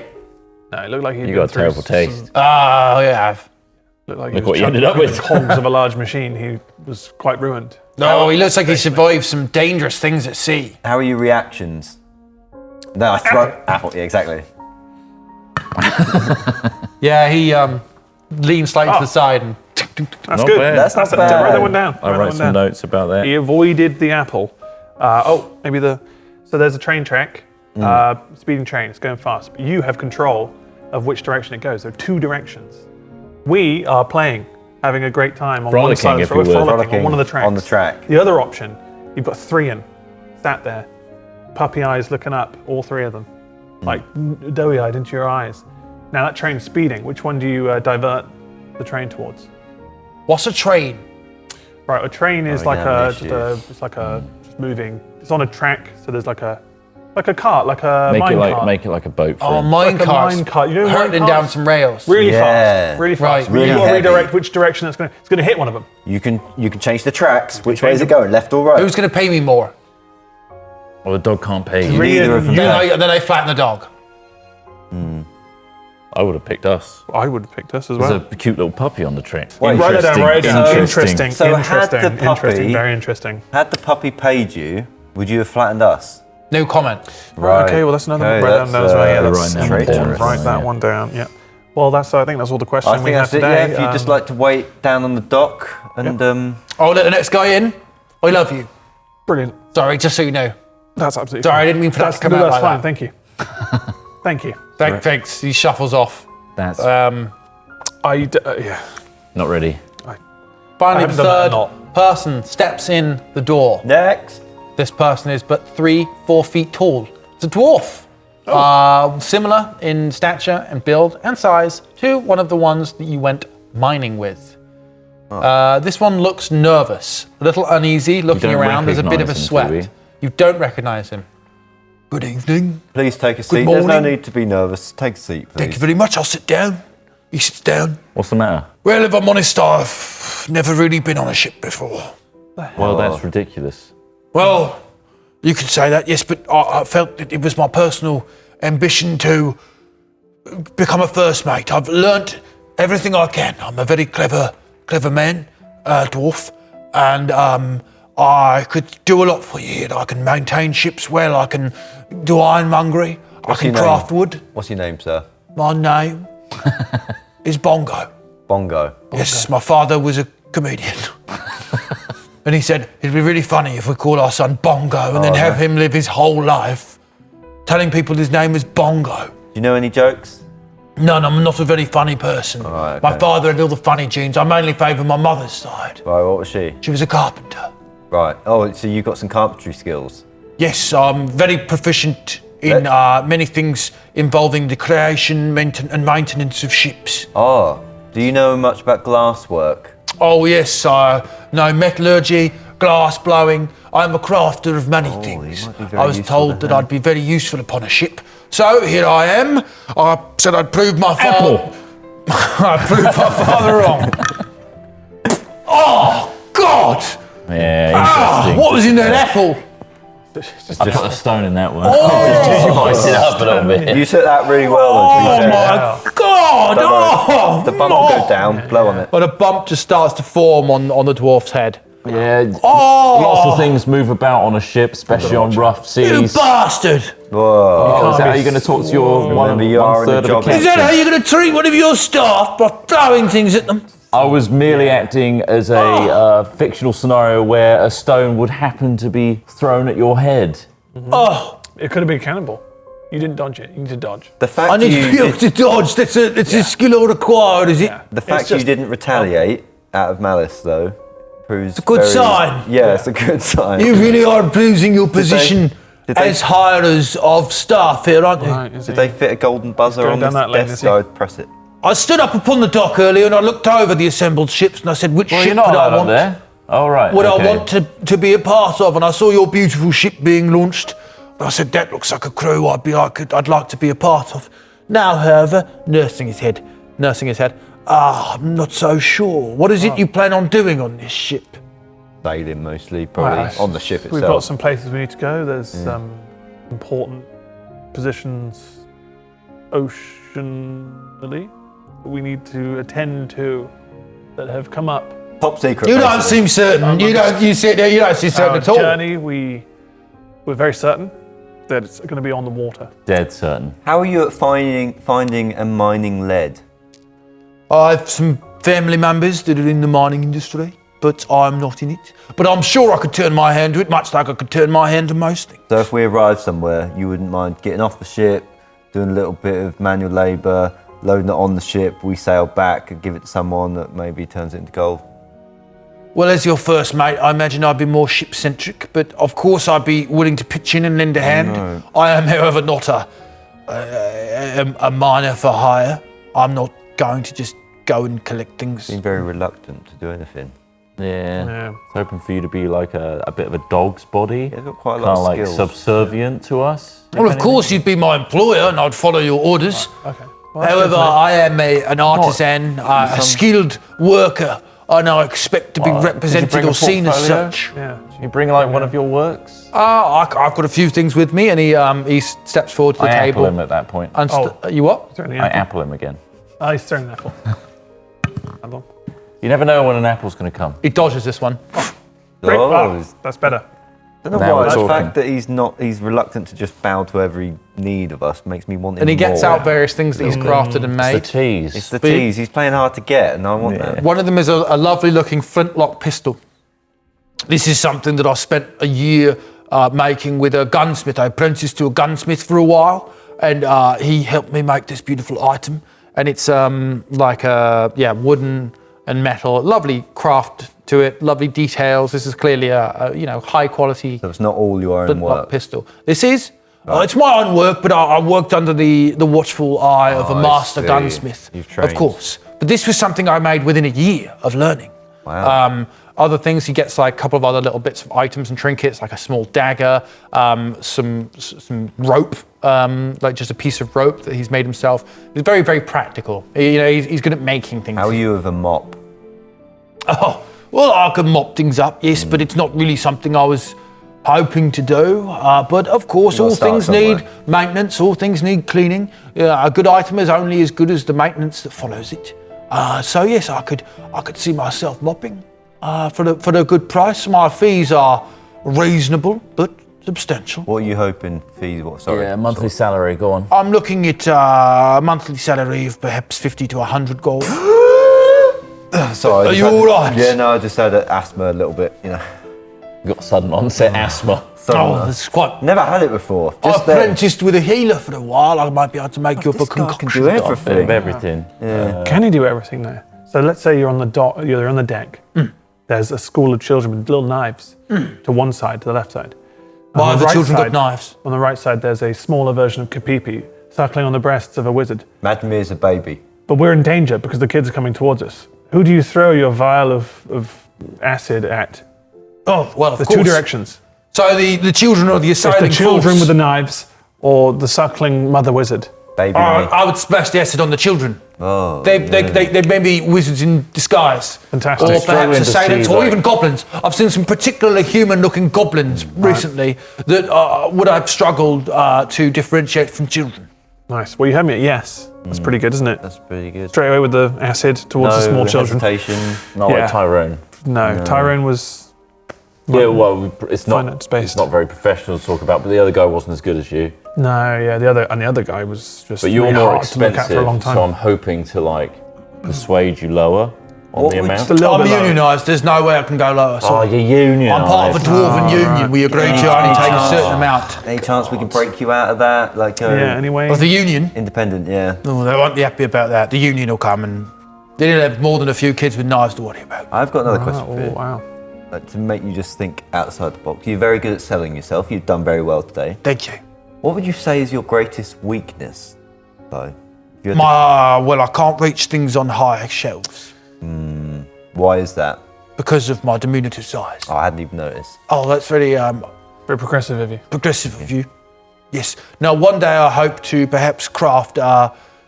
No, it looked like he'd You been got a through terrible some- taste. Oh, yeah. Looked like Look he was what you ended chugging up with. the cogs of a large machine. He was quite ruined. No, he looks like he survived some dangerous things at sea. How are your reactions? No, I throw apple. Yeah, exactly. Yeah, he leaned slightly to the side and. That's Not good. bad. That's not Write bad. that one down. I write some notes about that. He avoided the apple. Maybe so there's a train track, speeding train, it's going fast, but you have control of which direction it goes. There are two directions. We are playing, having a great time on one side Frolicking, of if the you road, will. frolicking on one of the tracks. On the track. The other option, you've got Threan, sat there, puppy eyes looking up, all three of them, like doughy-eyed into your eyes. Now that train's speeding. Which one do you divert the train towards? What's a train? Right, a train is Oh, like yeah, a just moving. It's on a track, so there's like a cart, like a mine cart. Make it like a boat for Oh, him. mine Like a carts. mine cart. You know mine hurtling carts? down some rails. Really Yeah. fast, really fast. Right. But Really you got to heavy. redirect which direction it's going to hit one of them. You can change the tracks. Which way is it going? Left or right? Who's going to pay me more? Well, the dog can't pay you. Neither of them. Then I flatten the dog. I would have picked us. I would have picked us as There's well. a cute little puppy on the train. Wait, Write it down, write it down. Interesting. So had interesting, the puppy- interesting, very interesting. Had the puppy paid you, would you have flattened us? No comment. Right. Okay, well that's another Okay, one. Write that down as well. Yeah, that's, that's right, important. traitorous. Write that Yeah. one down. Yeah. Well, I think that's all the questions I we think have that's it. today. Yeah, if you'd just like to wait down on the dock and I'll let the next guy in. I love you. Brilliant. Sorry, just so you know. That's absolutely. Sorry, fine. I didn't mean for that That's to come out that's like fine. that. Thank you. Thank you. Thanks. He shuffles off. That's Yeah. not ready. Finally, the haven't done that a third lot. person steps in the door. next. This person is but 3-4 feet tall. It's a dwarf. Similar in stature and build and size to one of the ones that you went mining with. This one looks nervous, a little uneasy, looking don't around. There's a bit of a recognise him, sweat. do we? You don't recognize him. Good evening. Please take a seat. There's no morning. need to be nervous. Take a seat, Thank please. you very much. I'll sit down. He sits down. What's the matter? Well, if I'm honest, I've never really been on a ship before. Well, that's ridiculous. Well, you could say that, yes, but I felt that it was my personal ambition to become a first mate. I've learnt everything I can. I'm a very clever man, dwarf, and I could do a lot for you. I can maintain ships well. I can do ironmongery. I can your name? craft wood. What's your name, sir? My name is Bongo. Bongo. Yes, my father was a comedian. And he said, it'd be really funny if we call our son Bongo and then have him live his whole life telling people his name is Bongo. Do you know any jokes? None, I'm not a very funny person. Right, My okay. father had all the funny genes. I mainly favour my mother's side. Right, what was she? She was a carpenter. Right. Oh, so you've got some carpentry skills. Yes, I'm very proficient in many things involving the creation and maintenance of ships. Oh, do you know much about glass work? Oh yes, no, metallurgy, glass blowing. I'm a crafter of many things. might be very I was useful told then, that I'd be very useful upon a ship. So here I am. I said I'd prove my father. I proved my father wrong. Oh God! Yeah, interesting. What was in that apple? I put a stone in that one. Just to spice it up a little bit. You took that really well, though, to be Oh fair. my God! Oh, Don't no! worry. The bump will go down. Blow on it. But a bump just starts to form on the dwarf's head. Yeah. Oh! Lots of things move about on a ship, especially on rough You seas. bastard! Whoa. Is that how you're going to talk to your Remember, you are in a one-third of job. the Is that how you're going to treat one of your staff by throwing things at them? I was merely acting as a fictional scenario where a stone would happen to be thrown at your head. Oh, It could have been a cannonball. You didn't dodge it. You need to dodge. The fact I need to be you able to dodge. That's a skill required, is it? the fact you didn't retaliate out of malice though proves a good sign. Yeah, it's a good sign. You really are abusing your position did they- as hirers of staff here, aren't you? Right, is Did it? they fit a golden buzzer going on down this that lane, desk? is he? I'd press it. I stood up upon the dock earlier and I looked over the assembled ships and I said, which Well, ship you're not would I allowed up want? there. Oh, right. Would okay. I want to be a part of? And I saw your beautiful ship being launched. And I said, that looks like a crew I'd like to be a part of. Now, however, nursing his head. I'm not so sure. What is it you plan on doing on this ship? Sailing mostly, probably Well, on the ship itself. We've got some places we need to go. There's important positions oceanally that we need to attend to that have come up. Top secret. You don't basically. seem certain. You don't seem certain Our at all. journey, we're very certain that it's going to be on the water. Dead certain. How are you at finding and mining lead? I have some family members that are in the mining industry, but I'm not in it. But I'm sure I could turn my hand to it, much like I could turn my hand to most things. So if we arrive somewhere, you wouldn't mind getting off the ship, doing a little bit of manual labour, loading it on the ship, we sail back and give it to someone that maybe turns it into gold. Well, as your first mate, I imagine I'd be more ship-centric, but of course I'd be willing to pitch in and lend a hand. I am, however, not a miner for hire. I'm not going to just go and collect things. Being very reluctant to do anything. Yeah. Yeah. I was hoping for you to be like a bit of a dog's body. He's got quite a Kind lot of of like skills. subservient to us. Well, of course, you'd be my employer and I'd follow your orders. Okay. Well, that's However, good to know. I am an artisan, a skilled worker, and I expect to be Did you represented bring a or seen as portfolio? such. yeah. You bring like one of your works. I've got a few things with me, and he steps forward to the I apple table. him at that point. And Oh. you what? Is there any I apple? apple him again. Oh, he's throwing an apple. Apple. You never know when an apple's going to come. He dodges this one. Great. Oh, Ah, that's better. I don't Now know why. we're The talking. fact that he's reluctant to just bow to every need of us makes me want him And he gets more. out various things that he's crafted and It's the made. tease. It's the tease. He's playing hard to get, and I want that. One of them is a lovely looking flintlock pistol. This is something that I spent a year making with a gunsmith. I apprenticed to a gunsmith for a while, and he helped me make this beautiful item. And it's like wooden and metal, lovely craft to it, lovely details. This is clearly a high quality So it's not all your own flintlock work. pistol. This is. It's my own work, but I worked under the watchful eye of a I master see. gunsmith, You've of trained. course. But this was something I made within a year of learning. Wow. Other things, he gets like a couple of other little bits of items and trinkets, like a small dagger, some rope, like just a piece of rope that he's made himself. He's very, very practical. He's good at making things. How are you with a mop? Oh, well, I can mop things up, yes, but it's not really something I was hoping to do. But of course, You gotta all start things somewhere. need maintenance, all things need cleaning. A good item is only as good as the maintenance that follows it. So yes, I could see myself mopping for the good price. My fees are reasonable but substantial. What are you hoping fees? What? Sorry. Yeah, monthly salary, go on. I'm looking at a monthly salary of perhaps 50 to 100 gold. Sorry. Are you all right? Yeah, no, I just had asthma a little bit. Got sudden onset asthma. Oh, that's quite. Never had it before. I Just then. apprenticed with a healer for a while. I might be able to make you up a This guy can concoction. do Bit everything. of everything. Can he do everything there? So let's say you're on the dock, you're on the deck. There's a school of children with little knives to one side, to the left side. Why On have the the right children got side- knives? On the right side, there's a smaller version of Kapipi circling on the breasts of a wizard. Imagine me as a baby. But we're in danger because the kids are coming towards us. Who do you throw your vial of acid at? Oh, well, of There's course. two directions. So the children are the It's assailing the children force. with the knives or the suckling mother wizard. Baby me. I would splash the acid on the children. Oh. They may be wizards in disguise. Fantastic. Or Struggling perhaps to assailants, see, or like- even goblins. I've seen some particularly human-looking goblins recently that would have struggled to differentiate from children. Nice. Well, you had me at yes. That's pretty good, isn't it? That's pretty good. Straight away with the acid towards the small children. Hesitation. Not Yeah. like Tyrone. No, Tyrone was. Yeah, well, it's not. Finance based. It's not very professional to talk about, but the other guy wasn't as good as you. No, yeah, the other guy was just. But you're really more hard to look at expensive, for a long time. so I'm hoping to like persuade you lower on What the would amount. Just a little I'm bit lower. unionised. There's no way I can go lower. Oh, Sorry. you're union. I'm part of a dwarven union. We agreed to only take a certain amount. Any chance we can break you out of that? Like, Yeah. Anyway. Of the union? independent, yeah. No, they won't be happy about that. The union will come and they didn't have more than a few kids with knives to worry about. I've got another question Oh, for you. wow. Like, to make you just think outside the box. You're very good at selling yourself. You've done very well today. Thank you. What would you say is your greatest weakness, though? If you had Well, I can't reach things on higher shelves to- why is that? because of my diminutive size. Oh, I hadn't even noticed. Oh, that's very Very progressive of you. progressive of you. Yes. Now, one day I hope to perhaps craft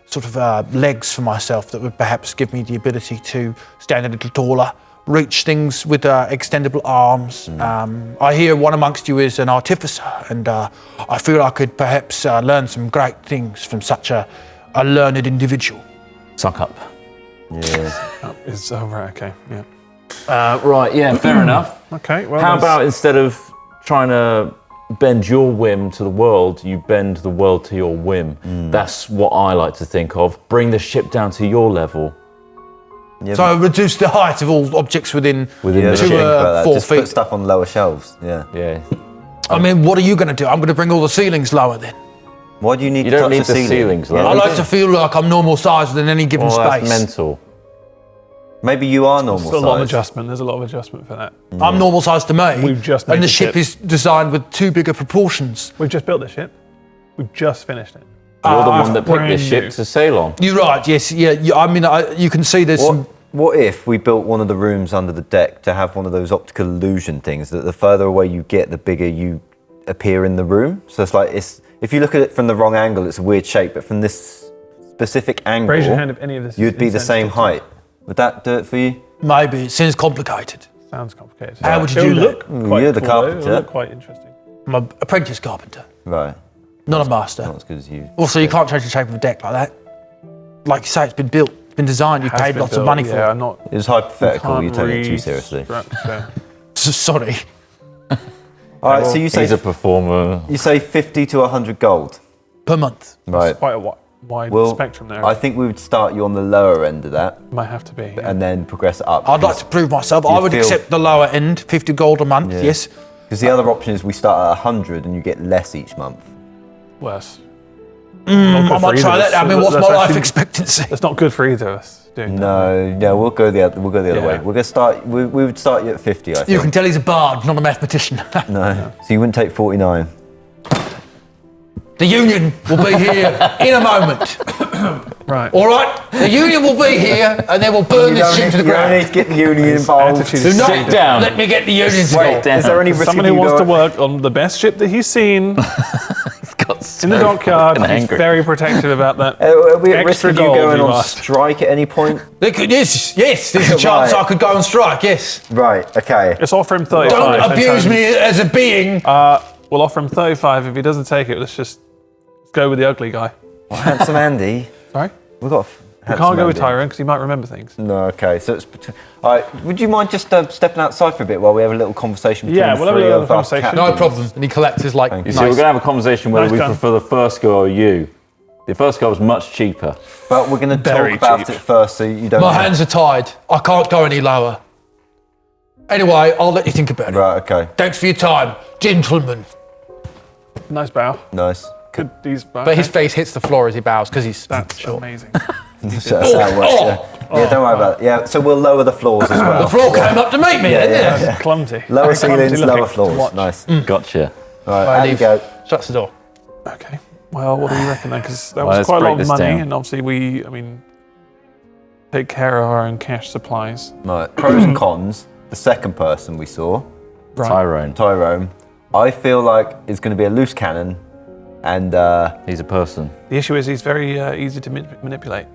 sort of legs for myself that would perhaps give me the ability to stand a little taller, reach things with extendable arms. I hear one amongst you is an artificer, and I feel I could perhaps learn some great things from such a learned individual. Suck up. Yeah. Right. Okay. Yeah. Right, yeah, fair enough. Okay. Well. How there's- about instead of trying to bend your whim to the world, you bend the world to your whim? That's what I like to think of. Bring the ship down to your level. Yeah, So reduce the height of all objects within Within yeah, the to, think ship. about that. 4 Just feet. put stuff on lower shelves. Yeah. Yeah. I mean, what are you going to do? I'm going to bring all the ceilings lower then. Why do you need You to don't touch need the ceiling? ceilings, though. I like to feel like I'm normal size within any given Well, that's space. mental. Maybe you are normal There's a lot of size. adjustment. There's a lot of adjustment for that. I'm normal size to me. We've just made and the the ship ship. is designed with too bigger proportions. We've just built the ship. We've just finished it. You're the one that picked brand this ship new. to sail on. You're right. Yes. Yeah. I mean, you can see there's some. What if we built one of the rooms under the deck to have one of those optical illusion things that the further away you get, the bigger you appear in the room? So it's like, if you look at it from the wrong angle, it's a weird shape, but from this specific angle, Raise your hand if any of this. you'd is be the same insensitive. height. Would that do it for you? Maybe it seems complicated. Sounds complicated. How would you It'll do look that? quite You're the cool, though. carpenter. It'll look quite interesting. I'm an apprentice carpenter, Right. not a master. Not as good as you. Also, you can't change the shape of a deck like that. Like you say, it's been built, been designed. You've Has paid been lots of built, money for yeah, it. I'm not. It was hypothetical. You're can't taking it too seriously. restructure. Sorry. All right. So you He's a say performer. 50 to 100 gold. Per month. Right. Quite a wide Well, spectrum there. I think we would start you on the lower end of that, Might have to be. yeah. and then progress up. I'd like to prove myself. I You would feel- accept the lower end, 50 gold a month. Yeah. Yes. Because the other option is we start at 100 and you get less each month. Worse. I might try that. I mean, what's my life expectancy? It's not good for either of us doing that. No, we'll go the other. We'll go the other Yeah. way. We're gonna start. We would start you at 50. I think. You can tell he's a bard, not a mathematician. No, so you wouldn't take 49. The union will be here in a moment. Right. All right? The union will be here and they will burn this ship to the You don't need ground. to get the union involved. attitude Do is not Sit down. let me get the union Wait, involved. is there any risk Someone of who you wants to going- work on the best ship that he's seen in the dockyard. fucking He's angry. very protective about that. Are we at risk Extra of you gold, going you on bastard. strike at any point? Yes, there's a chance Right. I could go on strike, yes. Right. Okay. Let's offer him 35. Don't and abuse tell him- me as a being. We'll offer him 35. If he doesn't take it, let's go with the ugly guy. Well, handsome Andy. Sorry? We've got. We can't go with Tyrone because he might remember things. No. Okay. So it's. All right. Would you mind just stepping outside for a bit while we have a little conversation between Yeah, the we'll have a three little of us conversation. No captains? problem. And he collects his, like, Thank You nice. see, we're going to have a conversation whether Nice we gun. prefer the first girl or you. The first girl was much cheaper. But we're going to talk Very about cheap. it first, so you don't. My hands are tied. I can't go any lower. Anyway, I'll let you think about it. Right. Okay. Thanks for your time, gentlemen. Nice bow. Nice. Good. These. But his face hits the floor as he bows because he's That's short. amazing. That's how it works. Yeah, don't worry about it. Yeah, so we'll lower the floors as well. The floor came up to meet me, Yeah, didn't yeah, it? That's clumsy. Lower Very clumsy ceilings, looking lower to floors. watch. Nice. Gotcha. All right, I out you leave. go. Shuts the door. Okay. Well, what do you reckon then? Because that Well, was let's quite a break lot of this money, down. and obviously take care of our own cash supplies. Right, pros and cons. The second person we saw, Right. Tyrone. Tyrone, I feel like is going to be a loose cannon, and He's a person. The issue is he's very easy to manipulate,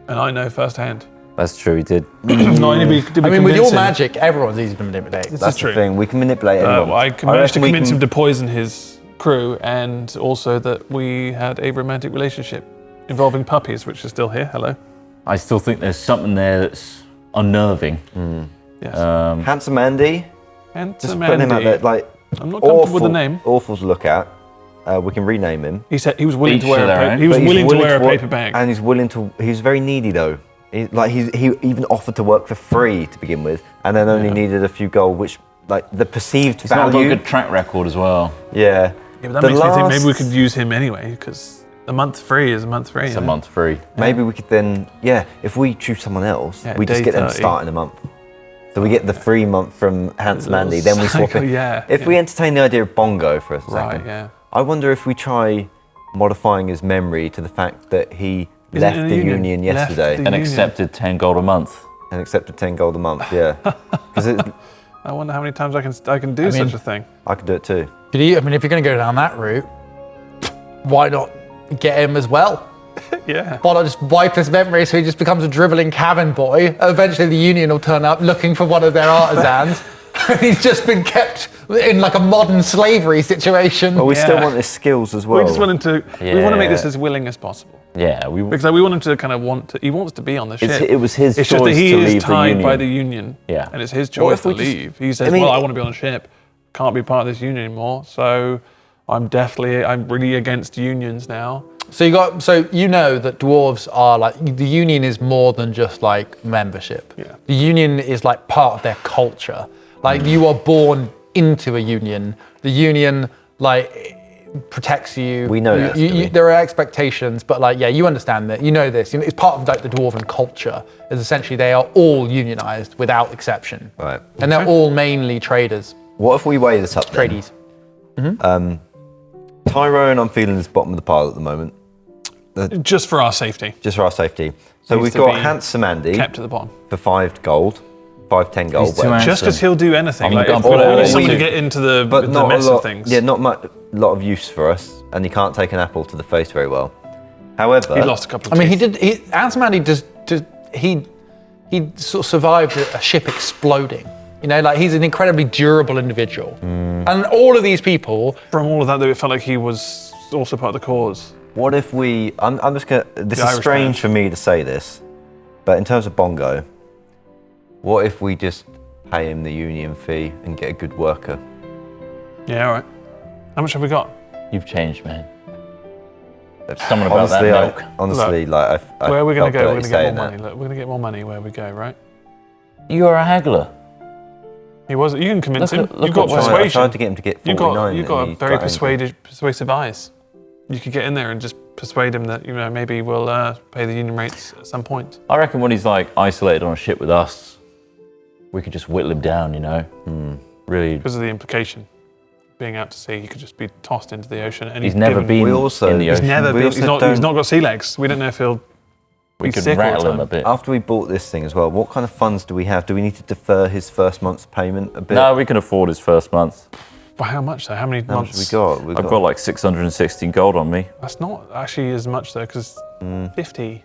and I know firsthand. That's true, he did. Not only did we I mean, with your convince him- magic, everyone's easy to manipulate. This that's is true. the thing. We can manipulate anyone. I managed to reckon we convince can- him to poison his crew, and also that we had a romantic relationship. involving puppies, which is still here. Hello. I still think there's something there that's unnerving. Yes. Handsome Andy. Handsome Putting him out Andy. there, like I'm not comfortable with the name. Awful to look at. We can rename him. He said he was willing to Each wear to their own. he was But he's willing to wear a wo- paper bag. and he's willing to. He's very needy though. He even offered to work for free to begin with, and then only needed a few gold, which like the perceived He's not got value. a good track record as well. Yeah. Yeah, but that makes me think maybe we could use him anyway, because a month free is a month free. It's a month free. Maybe we could then, if we choose someone else, Yeah, we just day get them 30. starting a month. So we get the free month from Handsome Little Andy, then we swap cycle, it. yeah, If we entertain the idea of Bongo for a second, Right, yeah. I wonder if we try modifying his memory to the fact that he Isn't left it a the union? union Left yesterday the And union. accepted 10 gold a month. and accepted 10 gold a month. Yeah, because I wonder how many times I can do such a thing. I could do it too. I mean, if you're going to go down that route, why not get him as well? Yeah. Why not just wipe his memory so he just becomes a dribbling cabin boy? Eventually the union will turn up looking for one of their artisans. He's just been kept in like a modern slavery situation. But we still Yeah. want his skills as well. We just want him to. We want to make this Yeah. as willing as possible. Yeah, Because we want him to kind of he wants to be on the ship. it was his It's just that choice he to is leave the tied by union. the union. Yeah. And it's his What choice if to we just- leave. He says, I mean- well, I want to be on a ship. Can't be part of this union anymore. So I'm really against unions now. So you know that dwarves are like, the union is more than just like membership. Yeah. The union is like part of their culture. Like you are born into a union. The union like protects you. We know that, do we? There are expectations, but like, yeah, you understand that. You know this. It's part of like the dwarven culture. Is essentially they are all unionized without exception. Right. And they're all mainly traders, What if we weigh this up then? tradies. Tyrone, I'm feeling is bottom of the pile at the moment, Just for our safety. just for our safety. So Needs we've to got be Handsome Andy Kept at the bottom. for 5 gold, 10 gold. He's too whatever. handsome. Just because he'll do anything. I'm Like, gonna if put it we need out someone to easy. get into the but not mess a lot, of things. Yeah, not much, lot of use for us, and he can't take an apple to the face very well. However, He lost a couple of I mean, teeth. Antimandy he sort of survived a ship exploding. You know, like he's an incredibly durable individual. And all of these people, From all of that, though, it felt like he was also part of the cause. what if we? I'm just gonna. This The is Irish strange man. for me to say this, but in terms of Bongo, what if we just pay him the union fee and get a good worker? Yeah, all right. How much have we got? You've changed, man. Something about honestly, that milk. honestly, like I Where are we going felt to go? We're dirty going to get saying more that. money. Look, we're going to get more money where we go, right? You're a haggler. He was. You can convince Look him. at- look You've got at what- I persuasion. tried to get him to get 49. You've got and a he very got angry. persuasive eyes. You could get in there and just persuade him that maybe we'll pay the union rates at some point. I reckon when he's like isolated on a ship with us, we could just whittle him down, you know? Really. Because of the implication. Being out to sea, he could just be tossed into the ocean. And He's never been We also- in the He's ocean. never We been. also He's don't- not got sea legs. We don't know if he'll. We be could sick all the rattle him time. a bit. After we bought this thing as well, what kind of funds do we have? Do we need to defer his first month's payment a bit? No, we can afford his first month. Well, how much though? How many How much months? have we got? I've got like 616 gold on me. That's not actually as much though, because 50.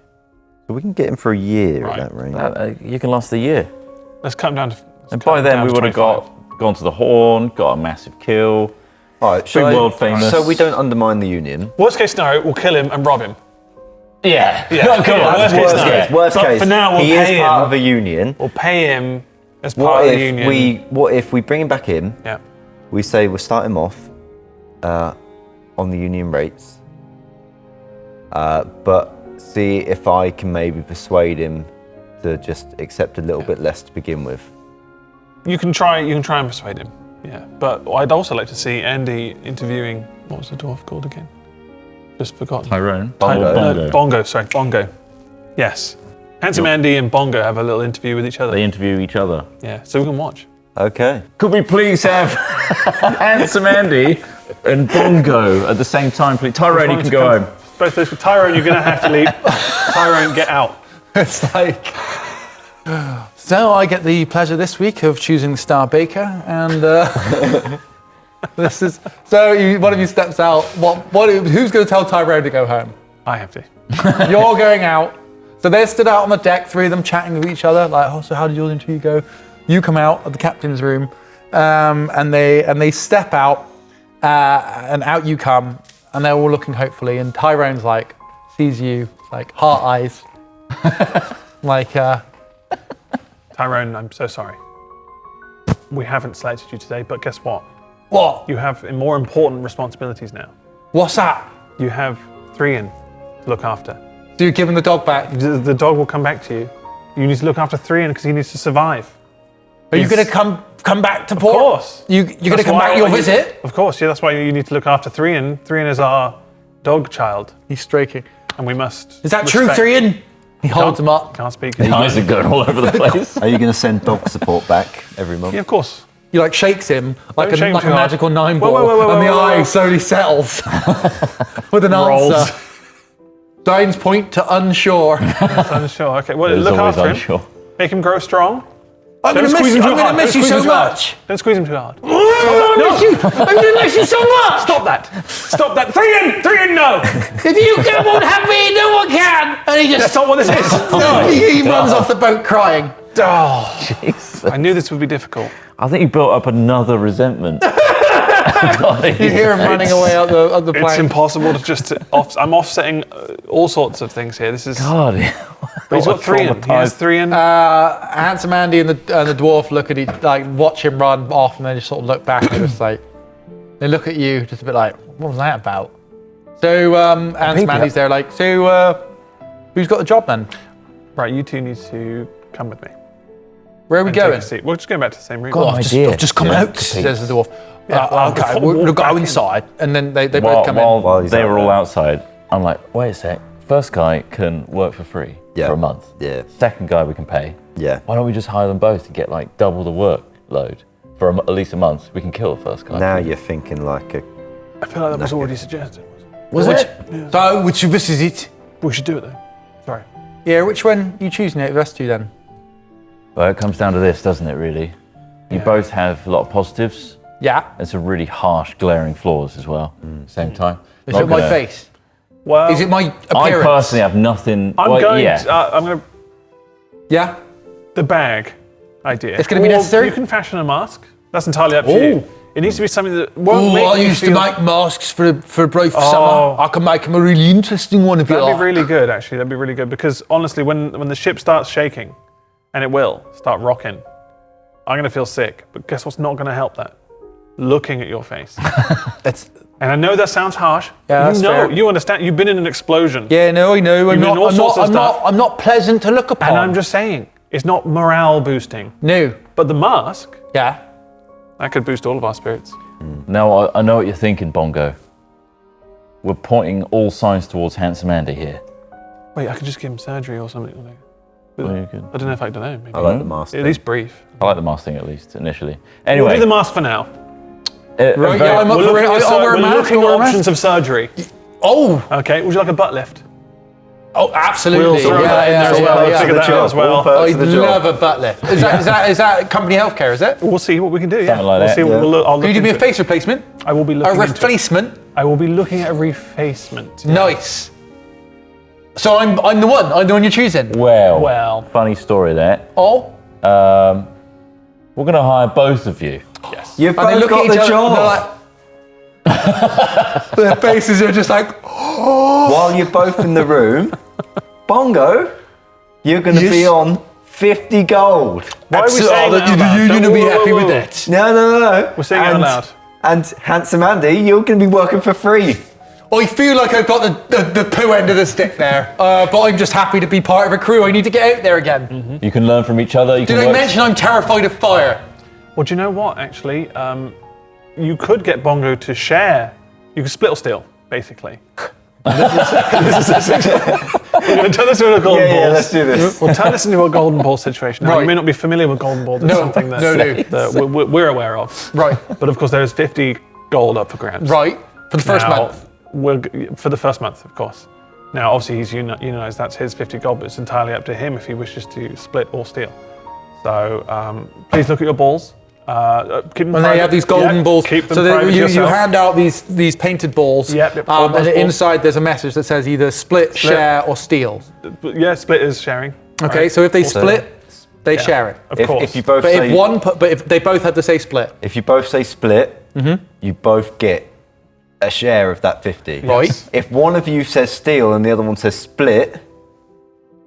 So we can get him for a year Right. at that rate. You can last a year. Let's cut him down to. And by then we would have gone to the Horn, got a massive kill. All right, shall Big I- world famous. So we don't undermine the union. Worst case scenario, we'll kill him and rob him. Yeah. Yeah. No, come on. Worst case Worst scenario. case. Worst So case. for now, we'll he pay is part him. of a union. We'll pay him as part What of the if union. What if we bring him back in? Yeah. We say we'll start him off on the union rates, but see if I can maybe persuade him to just accept a little bit less to begin with. You can try and persuade him. Yeah. But I'd also like to see Andy interviewing. What was the dwarf called again? Just forgotten. Tyrone. Bongo. Bongo. Bongo. Sorry, Bongo. Yes. Handsome Andy and Bongo have a little interview with each other. They interview each other. Yeah. So we can watch. Okay. Could we please have Handsome Andy and Bongo at the same time, please? Tyrone, you can go home. Both those. Tyrone, you're going to have to leave. Tyrone, get out. it's like. So I get the pleasure this week of choosing Star Baker, and this is one of you steps out. Who's going to tell Tyrone to go home? I have to. You're going out. So they're stood out on the deck, three of them chatting with each other, like, oh, so how did your interview go? You come out of the captain's room, and they step out, and out you come, and they're all looking hopefully, and Tyrone's like sees you, like heart eyes. Like, Tyrone, I'm so sorry. We haven't selected you today, but guess what? what? You have more important responsibilities now. What's that? You have Threon to look after. Do you give him the dog back? The dog will come back to you. You need to look after Threon because he needs to survive. Are you going to come back to port? Of course. You're going to come back your visit? Of course, yeah, that's why you need to look after Threon. Threon is our dog child, He's stroking. and we must. Is that true, respect- Threon? He holds him up. Can't speak. His eyes are going all over the place. Are you going to send dog support back every month? Yeah, of course. He like shakes him like Don't shake him like a too hard. magical 9 Whoa, ball, whoa, whoa, whoa, and the whoa, whoa. eye slowly settles with an Rolls. answer. Signs point to unshure. Unsure. Okay. Well, He's look always after him. unsure. Make him grow strong. I'm going Don't to squeeze miss him you. too I'm going hard. to miss Don't you squeeze so him too hard. much. Don't squeeze him too hard. I'm going to miss you so much. Stop that! Stop that! Threon, no! If you won't have me, no one can. And he That's just not what this is. he runs off the boat crying. Oh, I knew this would be difficult. I think you built up another resentment. You hear him running away up the It's plank. impossible to just. I'm offsetting all sorts of things here. This is. God. But he's got Threon. He has Threon. Handsome Andy and the dwarf look at each, like watch him run off, and then just sort of look back and just like they look at you, just a bit like, what was that about? So Handsome Andy's there, like, so who's got the job then? Right, you two need to come with me. Where are we And take going? a seat. We're just going back to the same room. God, I've just come out, says the dwarf. Okay, we'll we'll walk go back in. inside, and then they both come in. While he's they out were all there. outside, I'm like, wait a sec. First guy can work for free Yeah. for a month. Yeah. Second guy we can pay. Yeah. Why don't we just hire them both to get like double the workload for at least a month? We can kill the first guy. Now you're thinking like a. I feel like that was already suggested. Was it? So which this is it? We should do it though. Sorry. Yeah, which one you choosing out of us two then? Well, it comes down to this, doesn't it? Really. You both have a lot of positives Yeah. and some really harsh, glaring flaws as well. At the same time. Is Not it my gonna- face? Well, Is it my I appearance? personally have nothing. I'm well, going. Yeah. I'm going to. Yeah. The bag idea. It's gonna be Or necessary? You can fashion a mask. That's entirely up to you. It needs to be something that won't Oh, make I you used to feel- make masks for brief Oh. summer. I can make them a really interesting one if you That'd like. be really good, actually. That'd be really good because honestly, when the ship starts shaking, and it will start rocking, I'm gonna feel sick. But guess what's not gonna help that? Looking at your face. It's, And I know that sounds harsh. Yeah, that's you know, fair. you understand. You've been in an explosion. yeah, no, I know. I'm You've been not. all I'm sorts not. of I'm not. stuff. I'm not pleasant to look upon. And I'm just saying, it's not morale boosting. no. But the mask, Yeah. that could boost all of our spirits. Now I know what you're thinking, Bongo. We're pointing all signs towards Handsome Andy here. Wait, I could just give him surgery or something. Well, you could- I don't know if I don't know. Maybe. I like the mask. At least brief. I like the mask thing at least initially. We'll Anyway, do the mask for now. Right, yeah, I'm up We're for looking it. at, I'll wear a we're mask. looking I'll at wear a mask. options of surgery. Oh. Okay, would you like a butt lift? Oh, absolutely. We'll throw that in there as well. We'll figure that out as well. I'd love a butt lift. Is that company healthcare? Is it? We'll see what we can do. Yeah, Something like we'll that, see. yeah. I'll look Can you do me a into it. face replacement? I will be A looking into it. replacement. I will be looking at a refacement. Nice. So I'm the one. I'm the one you're choosing. Well, funny story there. Oh. We're going to hire both of you. yes. You've And they both look got at each the other. job. And they're like, their faces are just like. While you're both in the room, Bongo, you're going to be Yes. on 50 gold. Why are we saying that out loud? You're going to be Whoa, whoa, happy whoa, with whoa. it. No. We're saying it out loud. And Handsome Andy, you're going to be working for free. I feel like I've got the poo end of the stick there, but I'm just happy to be part of a crew. I need to get out there again. You can learn from each other. You Did can I work. mention I'm terrified of fire? Well, do you know what? Actually, you could get Bongo to share. You could split or steal, basically. We're going to turn this into a golden ball. Yeah, let's do this. We'll turn this into a golden ball situation. Now, Right. you may not be familiar with golden ball. That's No, something that, no. that we're aware of. Right. But of course, there is 50 gold up for grabs. Right. For the first Now, month. For the first month, of course. Now, obviously, he's unionized. That's his 50 gold, but it's entirely up to him if he wishes to split or steal. So please look at your balls. Keep them And they private. have these golden Yeah, balls. Keep them so private you yourself. hand out these painted balls. Yep, all and those balls. inside there's a message that says either split, share, or steal. Yeah, split is sharing. Okay, Right. so if they split, they share it. Of If, course. if you both But say, if they both had to say split. if you both say split, you both get a share of that 50. Right. If one of you says steal and the other one says split,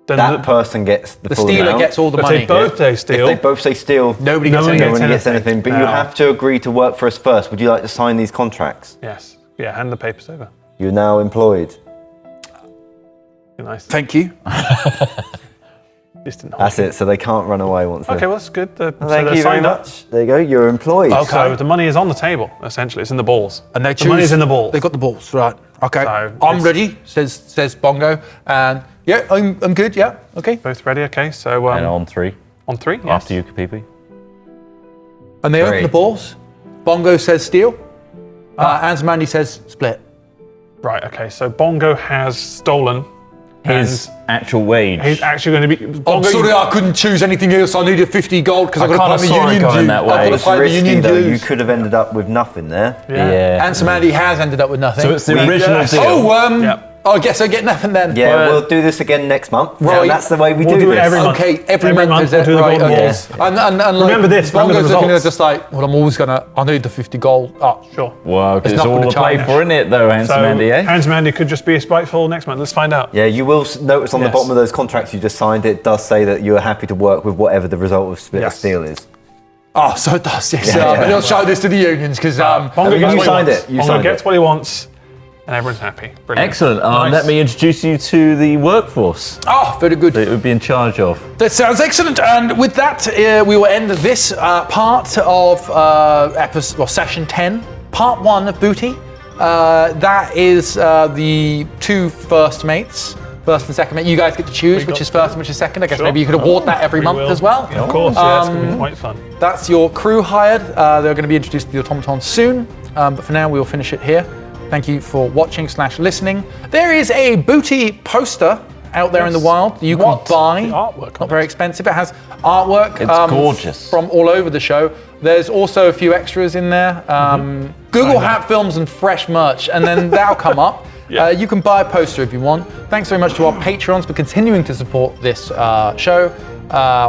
Then that person gets the full stealer amount. gets all the if money. they both say steal, If they both say steal, Nobody gets No one anything. no one gets anything. But you No. have to agree to work for us first. Would you like to sign these contracts? yes. Yeah, hand the papers over. You're now employed. Nice. Thank you. This didn't That's it. So they can't run away once. Okay, well, that's good. So Thank they're you very signed up. much. There you go. You're employed. Okay. So the money is on the table, essentially. It's in the balls. And they the choose. money's in the balls. They got the balls, right? Okay. So I'm it's- ready. Says Bongo, and yeah, I'm good. Yeah. Okay. Both ready? Okay, so And on 3, on 3, yes. after you, Kapipi. And they open Great. the balls. Bongo says steal. And Mandy says split. Right, okay, so Bongo has stolen His actual wage. He's actually going to be. I'm Bongo, sorry, I couldn't choose anything else. I needed 50 gold because I've got kinda to pay saw the it union going dues. that way. I've got It's to pay the risky union though. You dues. could have ended up with nothing there. Yeah. And Mandy has ended up with nothing. So it's the original deal. Oh, Yep. I guess I get nothing then. Yeah, Well, we'll do this again next month. Right. And that's the way we We'll do it this. every month. Okay, every Every month month is we'll it? do the Right, golden okay. balls. And like, Remember this, remember Bongo's the looking at results. just like, well, I'm always gonna. I need the 50 gold. Oh, Sure. Well, It's it's not all gonna to play change. for, isn't it, though, Handsome So Andy, eh? Hans Mandy could just be spiteful next month. Let's find out. Yeah, you will notice on the Yes. bottom of those contracts you just signed, it does say that you are happy to work with whatever the result of split or Yes. steal is. Oh, so it does. Yes, Yeah, yeah. but he'll show this to the unions because Bongo I mean, gets you what he signed wants. it, you Bongo signed gets it. what he wants, and everyone's happy. Brilliant. Excellent. Nice. Let me introduce you to the workforce oh, very good. that it would be in charge of. That sounds excellent. And with that, we will end this part of session 10, part 1 of Booty. That is the 2 first mates. First and second mate. You guys get to choose which is first and which is second. I guess Sure. maybe you could award that every We month will. as well. Yeah, of course, yeah, it's going to be quite fun. That's your crew hired. They're going to be introduced to the automaton soon. But for now, we will finish it here. Thank you for watching / listening. There is a Booty poster out there in the wild that you can buy. The artwork. Not very expensive. It has artwork. It's gorgeous. From all over the show. There's also a few extras in there. Google Hat Films and Fresh Merch, and then that'll come up. Yeah. You can buy a poster if you want. Thanks very much to our patrons for continuing to support this show.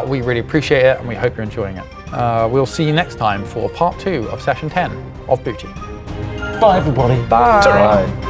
We really appreciate it, and we hope you're enjoying it. We'll see you next time for part 2 of session 10 of Booty. Bye, everybody. Bye. Right.